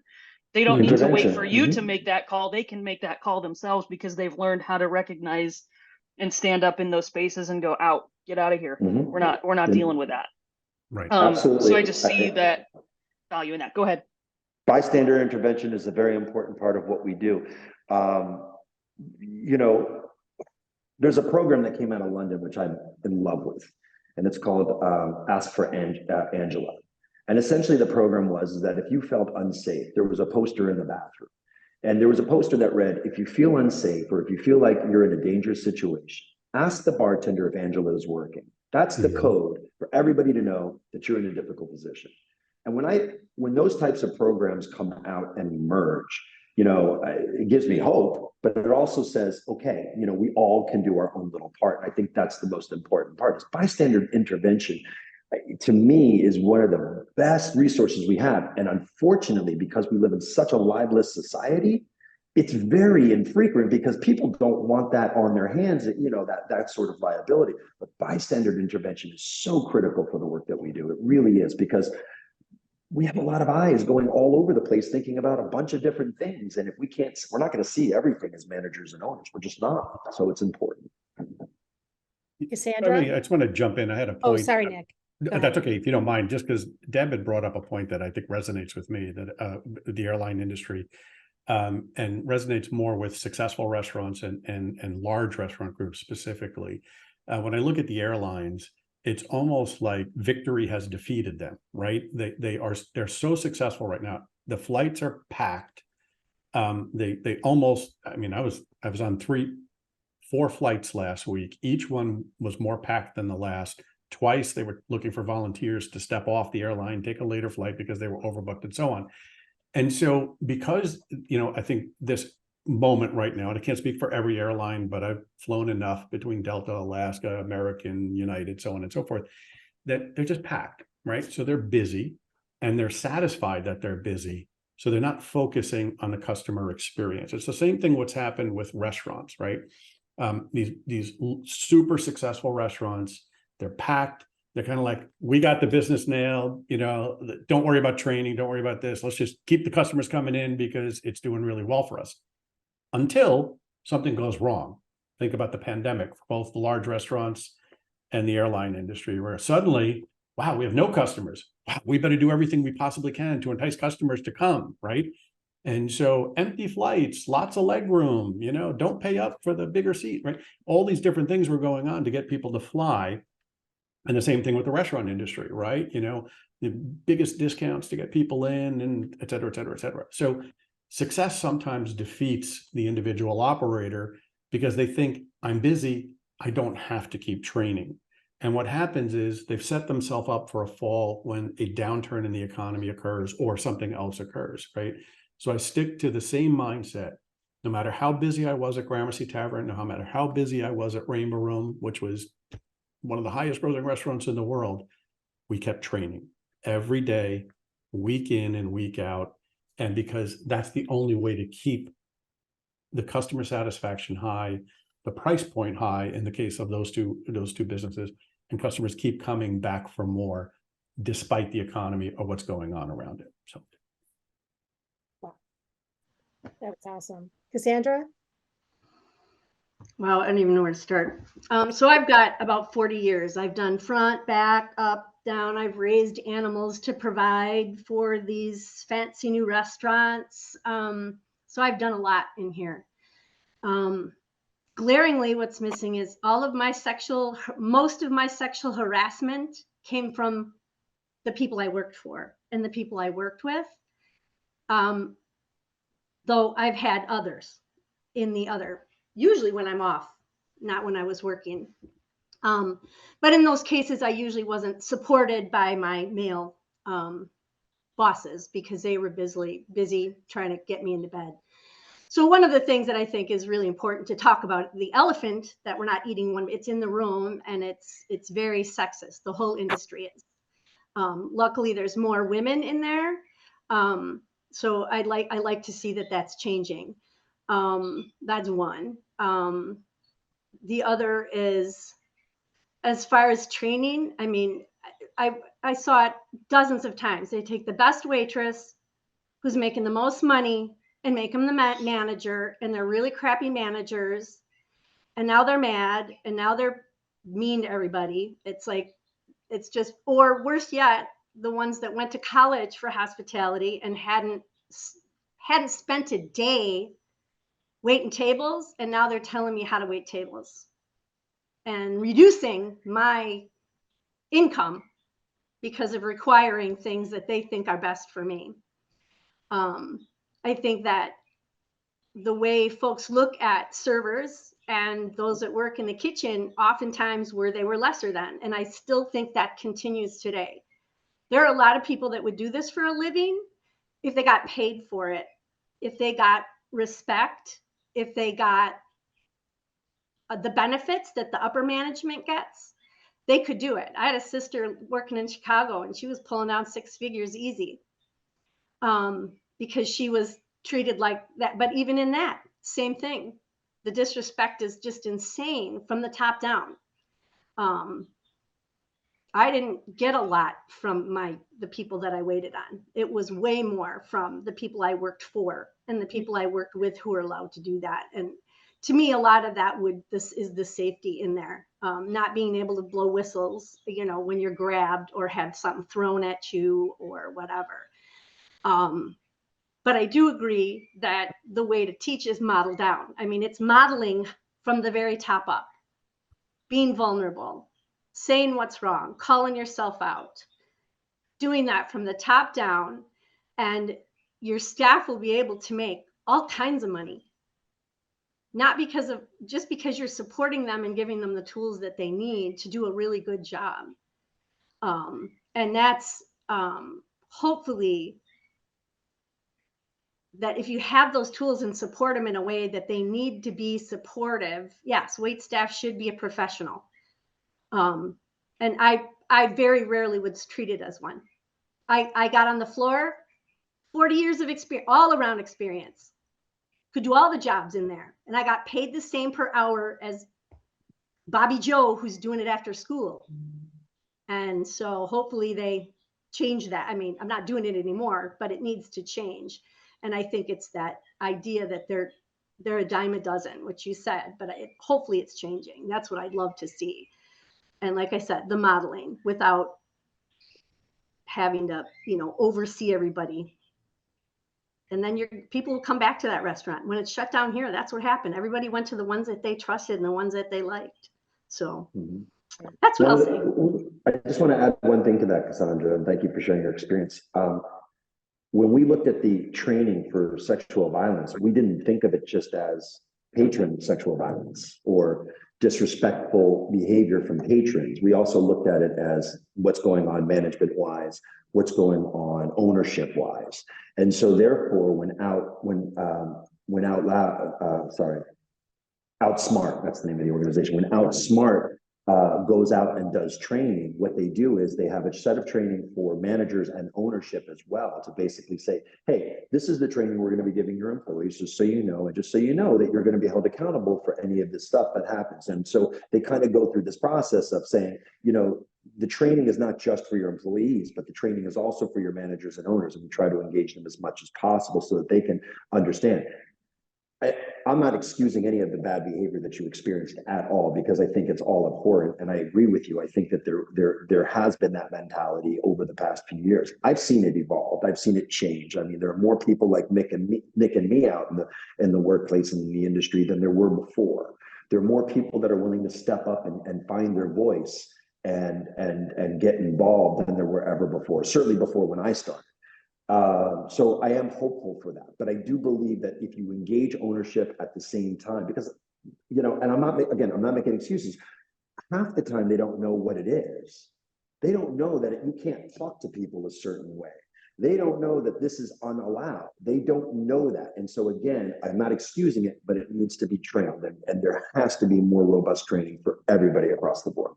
K: They don't need to wait for you to make that call. They can make that call themselves because they've learned how to recognize and stand up in those spaces and go, get out of here. We're not dealing with that.
B: Right.
C: Absolutely.
K: So I just see that value in that. Go ahead.
C: Bystander intervention is a very important part of what we do. There's a program that came out of London, which I'm in love with, and it's called Ask for Angela. And essentially the program was that if you felt unsafe, there was a poster in the bathroom. And there was a poster that read, if you feel unsafe or if you feel like you're in a dangerous situation, ask the bartender if Angela is working. That's the code for everybody to know that you're in a difficult position. And when those types of programs come out and emerge, it gives me hope, but it also says, okay, we all can do our own little part. And I think that's the most important part, is bystander intervention. to me, is one of the best resources we have. And unfortunately, because we live in such a libelous society, it's very infrequent because people don't want that on their hands, that sort of liability. But bystander intervention is so critical for the work that we do. It really is, because we have a lot of eyes going all over the place thinking about a bunch of different things. And if we're not going to see everything as managers and owners. We're just not. So it's important.
I: Cassandra?
B: I just want to jump in. I had a point.
I: Oh, sorry, Nick. Go
B: That's
I: ahead.
B: okay, if you don't mind, just because Deb had brought up a point that I think resonates with me, that the airline industry and resonates more with successful restaurants and large restaurant groups specifically. When I look at the airlines, it's almost like victory has defeated them, right? They're so successful right now. The flights are packed. They almost, I mean, I was on 4 flights last week. Each one was more packed than the last. Twice they were looking for volunteers to step off the airline, take a later flight because they were overbooked and so on. And so because, I think this moment right now, and I can't speak for every airline, but I've flown enough between Delta, Alaska, American, United, so on and so forth, that they're just packed, right? So they're busy and they're satisfied that they're busy. So they're not focusing on the customer experience. It's the same thing what's happened with restaurants, right? These super successful restaurants, they're packed. They're kind of like, we got the business nailed, don't worry about training. Don't worry about this. Let's just keep the customers coming in because it's doing really well for us. Until something goes wrong. Think about the pandemic for both the large restaurants and the airline industry, where suddenly, wow, we have no customers. Wow, we better do everything we possibly can to entice customers to come, right? And so empty flights, lots of leg room, don't pay up for the bigger seat, right? All these different things were going on to get people to fly. And the same thing with the restaurant industry, right? The biggest discounts to get people in, and et cetera, et cetera, et cetera. So success sometimes defeats the individual operator because they think, I'm busy, I don't have to keep training. And what happens is they've set themselves up for a fall when a downturn in the economy occurs or something else occurs, right? So I stick to the same mindset. No matter how busy I was at Gramercy Tavern, no matter how busy I was at Rainbow Room, which was one of the highest grossing restaurants in the world, we kept training every day, week in and week out. And because that's the only way to keep the customer satisfaction high, the price point high in the case of those two businesses, and customers keep coming back for more despite the economy or what's going on around it. So
I: That's awesome. Cassandra?
L: Well, I don't even know where to start. So I've got about 40 years. I've done front, back, up, down. I've raised animals to provide for these fancy new restaurants. So I've done a lot in here. Glaringly, what's missing is most of my sexual harassment came from the people I worked for and the people I worked with. Though I've had others usually when I'm off, not when I was working. But in those cases, I usually wasn't supported by my male bosses because they were busy trying to get me into bed. So one of the things that I think is really important to talk about, the elephant that we're not eating, it's in the room, and it's very sexist. The whole industry is. Luckily, there's more women in there. So I like to see that that's changing. That's one. The other is, as far as training, I mean, I saw it dozens of times. They take the best waitress who's making the most money and make them the manager, and they're really crappy managers. And now they're mad, and now they're mean to everybody. It's like, it's just, or worse yet, the ones that went to college for hospitality and hadn't spent a day waiting tables, and now they're telling me how to wait tables and reducing my income because of requiring things that they think are best for me. I think that the way folks look at servers and those that work in the kitchen, oftentimes they were lesser than, and I still think that continues today. There are a lot of people that would do this for a living if they got paid for it, if they got respect, if they got the benefits that the upper management gets. they could do it. I had a sister working in Chicago and she was pulling down 6 figures easy, because she was treated like that. But even in that, same thing. The disrespect is just insane from the top down. I didn't get a lot from the people that I waited on. It was way more from the people I worked for and the people I worked with who were allowed to do that. And to me, a lot of that this is the safety in there. Not being able to blow whistles, when you're grabbed or have something thrown at you or whatever. But I do agree that the way to teach is model down. I mean, it's modeling from the very top up, being vulnerable, saying what's wrong, calling yourself out, doing that from the top down, and your staff will be able to make all kinds of money. Not just because you're supporting them and giving them the tools that they need to do a really good job. And that's hopefully that if you have those tools and support them in a way that they need to be supportive, yes, wait staff should be a professional. And I very rarely was treated as one. I got on the floor, 40 years of experience, all around experience, could do all the jobs in there. And I got paid the same per hour as Bobby Joe, who's doing it after school. And so hopefully they change that. I mean, I'm not doing it anymore, but it needs to change. And I think it's that idea that they're a dime a dozen, which you said, but hopefully it's changing. That's what I'd love to see. And like I said, the modeling without having to, oversee everybody. And then people will come back to that restaurant. When it's shut down here, that's what happened. Everybody went to the ones that they trusted and the ones that they liked. So that's what I'll say.
C: I just want to add one thing to that, Cassandra, and thank you for sharing your experience. When we looked at the training for sexual violence, we didn't think of it just as patron sexual violence or disrespectful behavior from patrons. We also looked at it as what's going on management-wise, what's going on ownership-wise. And so therefore, Outsmart, that's the name of the organization, when Outsmart goes out and does training, what they do is they have a set of training for managers and ownership as well to basically say, hey, this is the training we're going to be giving your employees, just so you know, and just so you know that you're going to be held accountable for any of this stuff that happens. And so they kind of go through this process of saying, the training is not just for your employees, but the training is also for your managers and owners. And we try to engage them as much as possible so that they can understand. I'm not excusing any of the bad behavior that you experienced at all, because I think it's all abhorrent. And I agree with you. I think that there has been that mentality over the past few years. I've seen it evolve. I've seen it change. I mean, there are more people like Nick and me out in the workplace and in the industry than there were before. There are more people that are willing to step up and find their voice and get involved than there were ever before. Certainly before when I started. So I am hopeful for that, but I do believe that if you engage ownership at the same time, because, and I'm not making excuses. Half the time they don't know what it is. They don't know that you can't talk to people a certain way. They don't know that this is unallowed. They don't know that. And so again, I'm not excusing it, but it needs to be trained, and there has to be more robust training for everybody across the board.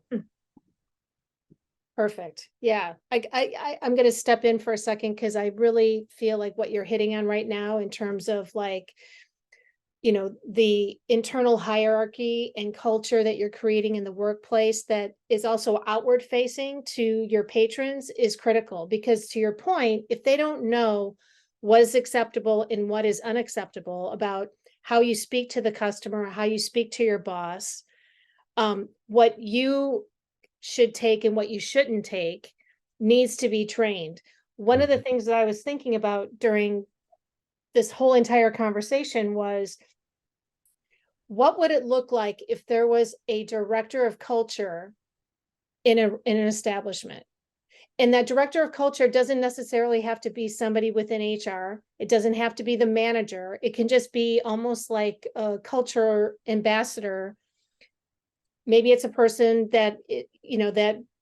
I: Perfect. Yeah. I'm going to step in for a second because I really feel like what you're hitting on right now in terms of the internal hierarchy and culture that you're creating in the workplace that is also outward facing to your patrons is critical, because to your point, if they don't know what is acceptable and what is unacceptable about how you speak to the customer, how you speak to your boss, what you should take and what you shouldn't take needs to be trained. One of the things that I was thinking about during this whole entire conversation was, what would it look like if there was a director of culture in an establishment? And that director of culture doesn't necessarily have to be somebody within HR. It doesn't have to be the manager. It can just be almost like a culture ambassador. Maybe it's a person that,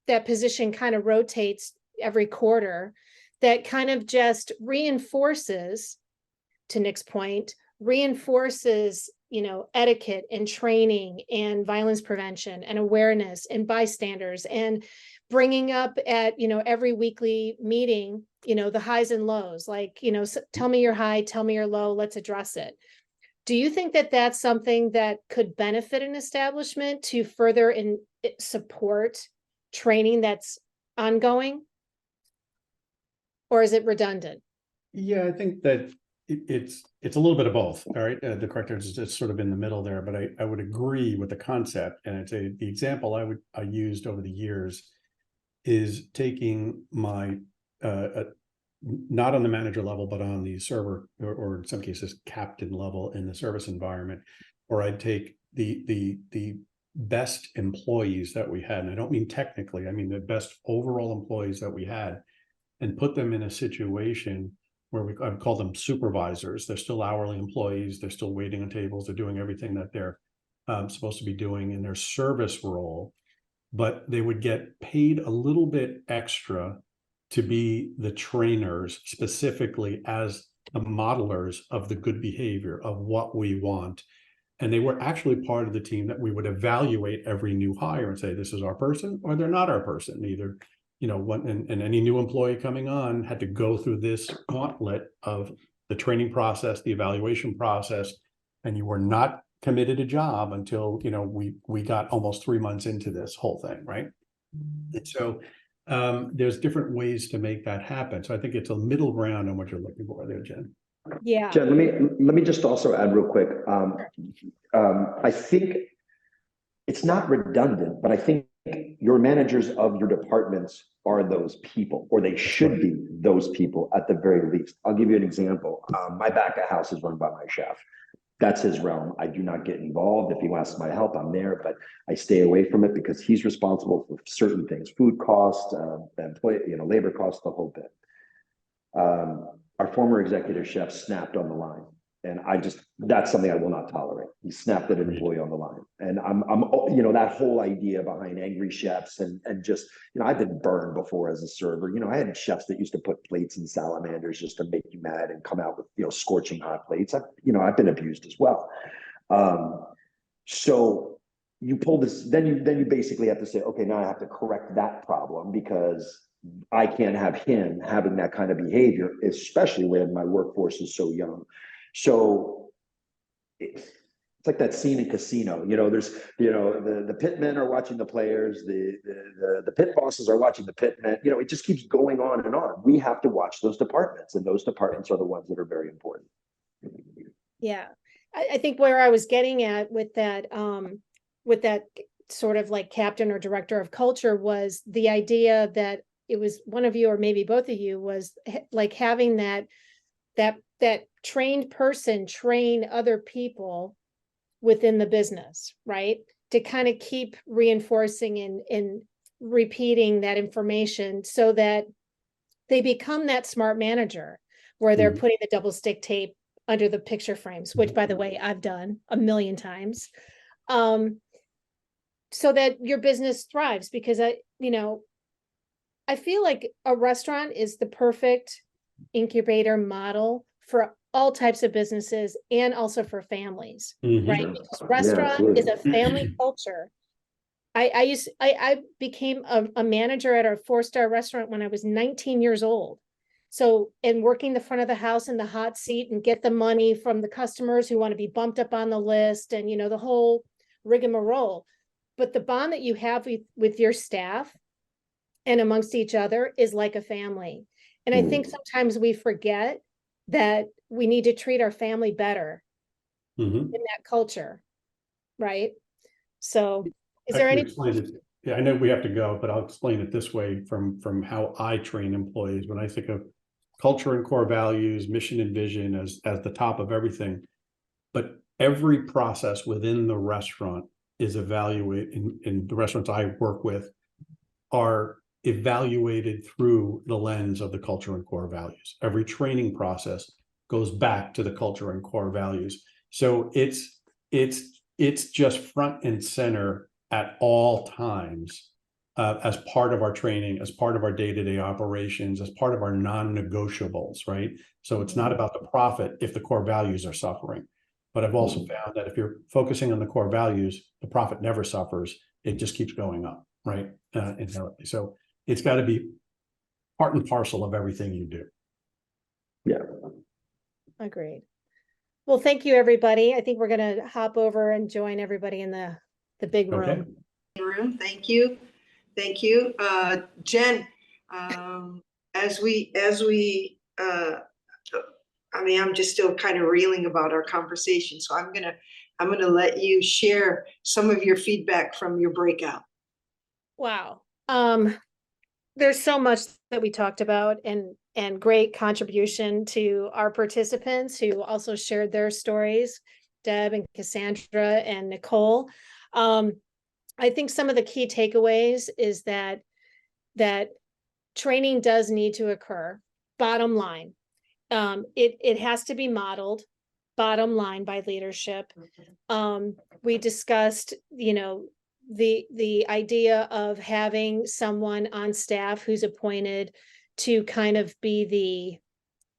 I: that position kind of rotates every quarter, that kind of just reinforces, to Nick's point, reinforces etiquette and training and violence prevention and awareness and bystanders, and bringing up at, every weekly meeting, the highs and lows, like, tell me your high, tell me your low, let's address it. Do you think that that's something that could benefit an establishment to further support training that's ongoing? Or is it redundant?
B: Yeah, I think that it's a little bit of both. All right, the corrector is just sort of in the middle there, but I would agree with the concept. And I'd say the example I used over the years is taking my not on the manager level, but on the server or in some cases captain level in the service environment, or I'd take the best employees that we had, and I don't mean technically, I mean the best overall employees that we had, and put them in a situation where I'd call them supervisors. They're still hourly employees. They're still waiting on tables. They're doing everything that they're supposed to be doing in their service role, but they would get paid a little bit extra to be the trainers, specifically as the modelers of the good behavior of what we want. And they were actually part of the team that we would evaluate every new hire and say, this is our person or they're not our person. Either, and any new employee coming on had to go through this gauntlet of the training process, the evaluation process, and you were not committed a job until, we got almost 3 months into this whole thing, right? And so there's different ways to make that happen. So I think it's a middle ground on what you're looking for there, Jen.
I: Yeah.
C: Jen, let me just also add real quick. I think it's not redundant, but I think your managers of your departments are those people, or they should be those people at the very least. I'll give you an example. My back of house is run by my chef. That's his realm. I do not get involved. If he wants my help, I'm there, but I stay away from it because he's responsible for certain things: food costs, labor costs, the whole bit. Our former executive chef snapped on the line, and that's something I will not tolerate. He snapped at an employee on the line, and I'm that whole idea behind angry chefs and just, I've been burned before as a server. I had chefs that used to put plates in salamanders just to make you mad and come out with, scorching hot plates. I've been abused as well. So you pull this, then you basically have to say, okay, now I have to correct that problem because I can't have him having that kind of behavior, especially when my workforce is so young. So it's like that scene in Casino. There's the pitmen are watching the players, the pit bosses are watching the pitmen. It just keeps going on and on. We have to watch those departments, and those departments are the ones that are very important.
I: Yeah, I think where I was getting at with that sort of like captain or director of culture was the idea that it was one of you or maybe both of you was like having that trained person train other people within the business, right? To kind of keep reinforcing and repeating that information so that they become that smart manager where they're putting the double stick tape under the picture frames, which by the way, I've done a million times. So that your business thrives, because I feel like a restaurant is the perfect incubator model for all types of businesses and also for families, right? Because restaurant is a family culture. I became a manager at a 4-star restaurant when I was 19 years old. So, and working the front of the house in the hot seat and get the money from the customers who want to be bumped up on the list and, the whole rigmarole. But the bond that you have with your staff and amongst each other is like a family. And I think sometimes we forget that we need to treat our family better in that culture, right? So is there any?
B: Yeah, I know we have to go, but I'll explain it this way from how I train employees. When I think of culture and core values, mission and vision as the top of everything, but every process within the restaurant is evaluated in the restaurants I work with are evaluated through the lens of the culture and core values. Every training process goes back to the culture and core values. So it's just front and center at all times as part of our training, as part of our day-to-day operations, as part of our non-negotiables, right? So it's not about the profit if the core values are suffering. But I've also found that if you're focusing on the core values, the profit never suffers. It just keeps going up, right? Inherently. So it's got to be part and parcel of everything you do.
C: Yeah.
I: Agreed. Well, thank you, everybody. I think we're going to hop over and join everybody in the big room.
A: Okay. Thank you. Thank you. Jen, as we I mean, I'm just still kind of reeling about our conversation. So I'm gonna let you share some of your feedback from your breakout.
I: Wow. There's so much that we talked about and great contribution to our participants who also shared their stories, Deb and Cassandra and Nicole. I think some of the key takeaways is that training does need to occur. Bottom line, it has to be modeled, bottom line, by leadership. We discussed, the idea of having someone on staff who's appointed to kind of be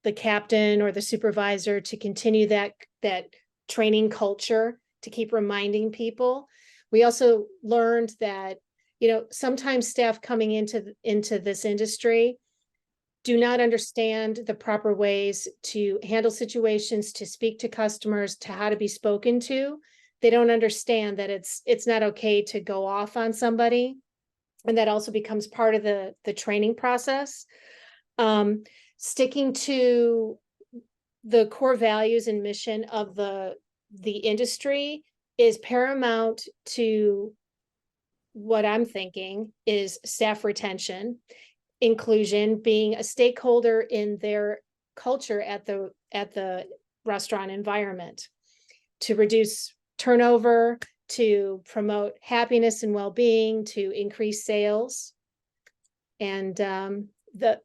I: the captain or the supervisor to continue that training culture, to keep reminding people. We also learned that, sometimes staff coming into this industry do not understand the proper ways to handle situations, to speak to customers, to how to be spoken to. They don't understand that it's not okay to go off on somebody. And that also becomes part of the training process. Sticking to the core values and mission of the industry is paramount to what I'm thinking is staff retention, inclusion, being a stakeholder in their culture at the restaurant environment, to reduce turnover, to promote happiness and well-being, to increase sales, and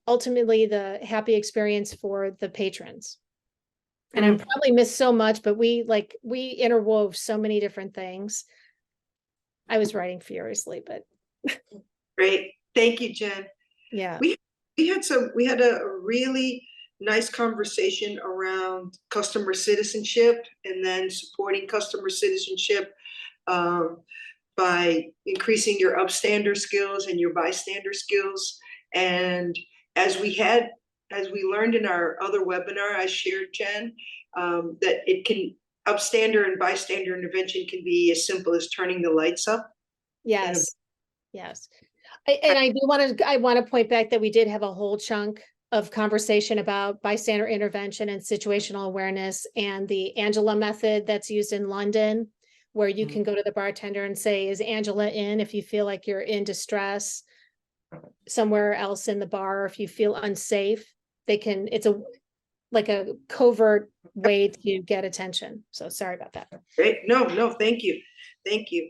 I: ultimately the happy experience for the patrons. And I probably missed so much, but we interwove so many different things. I was writing furiously, but
A: Great. Thank you, Jen.
I: Yeah.
A: We had a really nice conversation around customer citizenship and then supporting customer citizenship by increasing your upstander skills and your bystander skills. And as we learned in our other webinar, I shared, Jen, that upstander and bystander intervention can be as simple as turning the lights up.
I: Yes. Yes. I want to point back that we did have a whole chunk of conversation about bystander intervention and situational awareness, and the Angela method that's used in London, where you can go to the bartender and say, is Angela in? If you feel like you're in distress somewhere else in the bar, or if you feel unsafe, it's a covert way to get attention. So sorry about that.
A: Great. No, thank you. Thank you.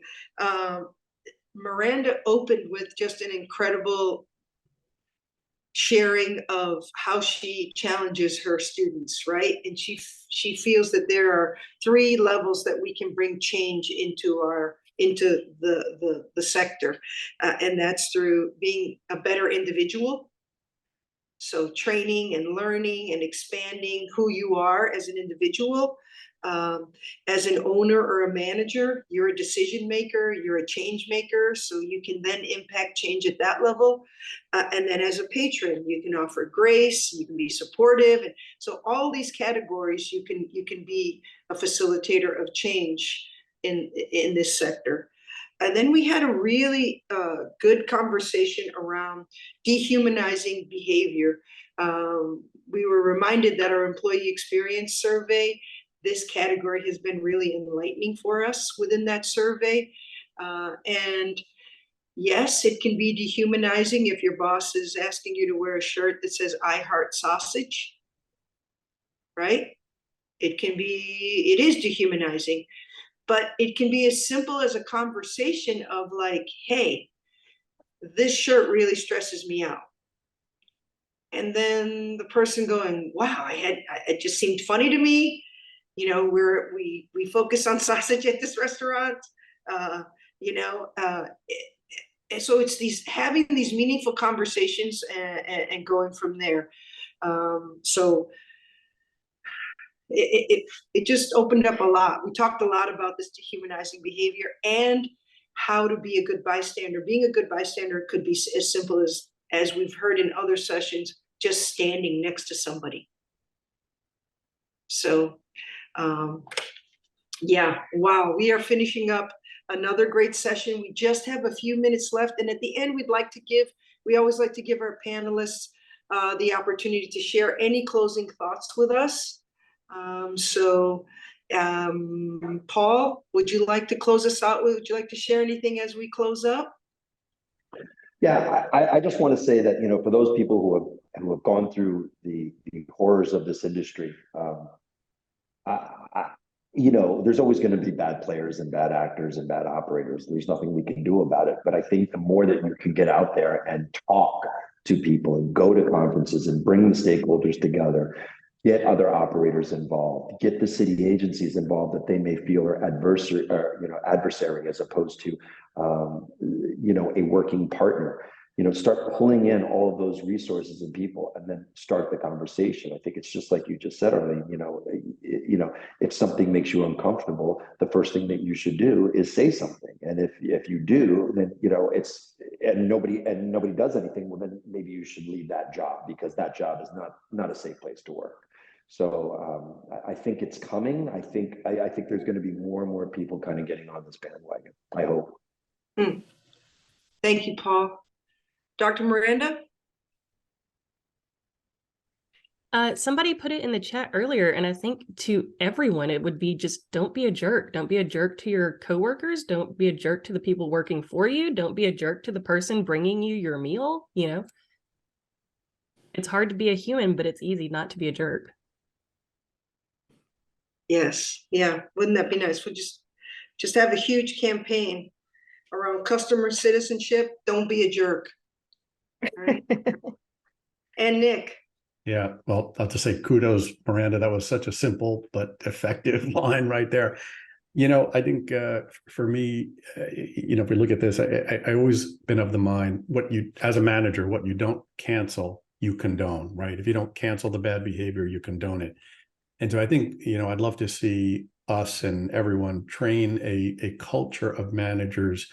A: Miranda opened with just an incredible sharing of how she challenges her students, right? And she feels that there are 3 levels that we can bring change into the sector, and that's through being a better individual. So training and learning and expanding who you are as an individual. As an owner or a manager, you're a decision maker, you're a change maker, so you can then impact change at that level. And then as a patron, you can offer grace, you can be supportive. And so all these categories, you can be a facilitator of change in this sector. And then we had a really good conversation around dehumanizing behavior. We were reminded that our employee experience survey, this category has been really enlightening for us within that survey. And yes, it can be dehumanizing if your boss is asking you to wear a shirt that says, I heart sausage, right? It is dehumanizing, but it can be as simple as a conversation of like, hey, this shirt really stresses me out. And then the person going, wow, it just seemed funny to me. We focus on sausage at this restaurant, so it's having these meaningful conversations and going from there. So it just opened up a lot. We talked a lot about this dehumanizing behavior and how to be a good bystander. Being a good bystander could be as simple as we've heard in other sessions, just standing next to somebody. So, yeah, wow, we are finishing up another great session. We just have a few minutes left. And at the end, we always like to give our panelists the opportunity to share any closing thoughts with us. Paul, would you like to close us out? Would you like to share anything as we close up?
C: Yeah, I just want to say that, for those people who have gone through the horrors of this industry, there's always going to be bad players and bad actors and bad operators. There's nothing we can do about it. But I think the more that you can get out there and talk to people and go to conferences and bring the stakeholders together, get other operators involved, get the city agencies involved that they may feel are adversary as opposed to, a working partner. Start pulling in all of those resources and people, and then start the conversation. I think it's just like you just said, Arlene. If something makes you uncomfortable, the first thing that you should do is say something. And if you do, then and nobody does anything. Well, then maybe you should leave that job, because that job is not a safe place to work. So I think it's coming. I think there's going to be more and more people kind of getting on this bandwagon. I hope.
A: Thank you, Paul. Dr. Miranda?
D: Somebody put it in the chat earlier, and I think to everyone, it would be just don't be a jerk. Don't be a jerk to your coworkers. Don't be a jerk to the people working for you. Don't be a jerk to the person bringing you your meal. It's hard to be a human, but it's easy not to be a jerk.
A: Yes. Yeah. Wouldn't that be nice? We'll just have a huge campaign around customer citizenship. Don't be a jerk. Right. And Nick.
B: Yeah, well, I'll just say kudos, Miranda. That was such a simple but effective line right there. I think for me, if we look at this, I always been of the mind, as a manager, what you don't cancel, you condone, right? If you don't cancel the bad behavior, you condone it. And so I think, I'd love to see us and everyone train a culture of managers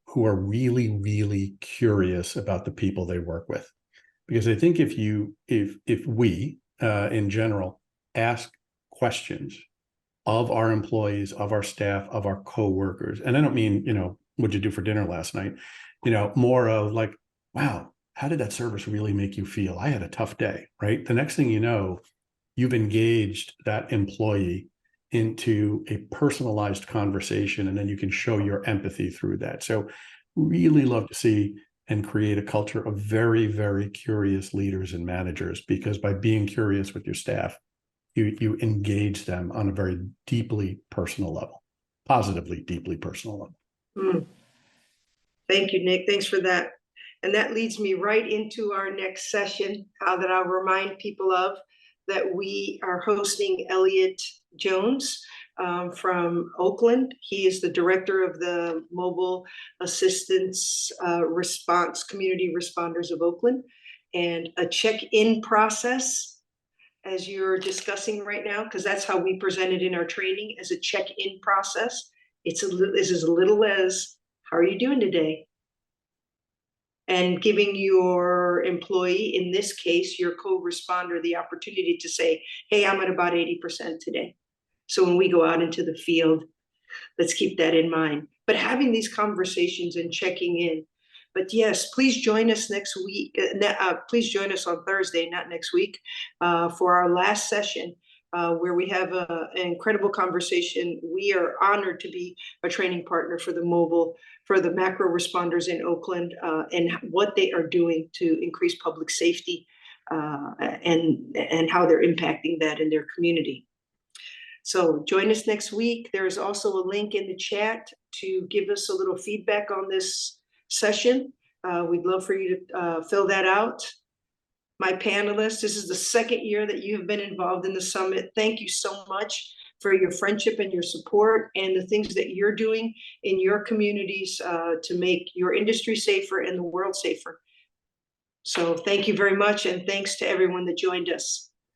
B: who are really, really curious about the people they work with. Because I think if we in general ask questions of our employees, of our staff, of our coworkers, and I don't mean, what'd you do for dinner last night? More of like, wow, how did that service really make you feel? I had a tough day, right? The next thing you know, you've engaged that employee into a personalized conversation, and then you can show your empathy through that. So really love to see and create a culture of very, very curious leaders and managers, because by being curious with your staff, you engage them on a very deeply personal level, positively, deeply personal level.
A: Thank you, Nick. Thanks for that. And that leads me right into our next session, that I'll remind people of, that we are hosting Elliot Jones from Oakland. He is the director of the Mobile Assistance Response Community Responders of Oakland. And a check-in process, as you're discussing right now, because that's how we present it in our training, as a check-in process. It's as little as, how are you doing today? And giving your employee, in this case, your co-responder, the opportunity to say, hey, I'm at about 80% today. So when we go out into the field, let's keep that in mind. But having these conversations and checking in. But yes, please join us next week. Please join us on Thursday, not next week, for our last session, where we have an incredible conversation. We are honored to be a training partner for the macro responders in Oakland, and what they are doing to increase public safety, and how they're impacting that in their community. So join us next week. There is also a link in the chat to give us a little feedback on this session. We'd love for you to fill that out. My panelists, this is the second year that you have been involved in the summit. Thank you so much for your friendship and your support, and the things that you're doing in your communities to make your industry safer and the world safer. So thank you very much, and thanks to everyone that joined us.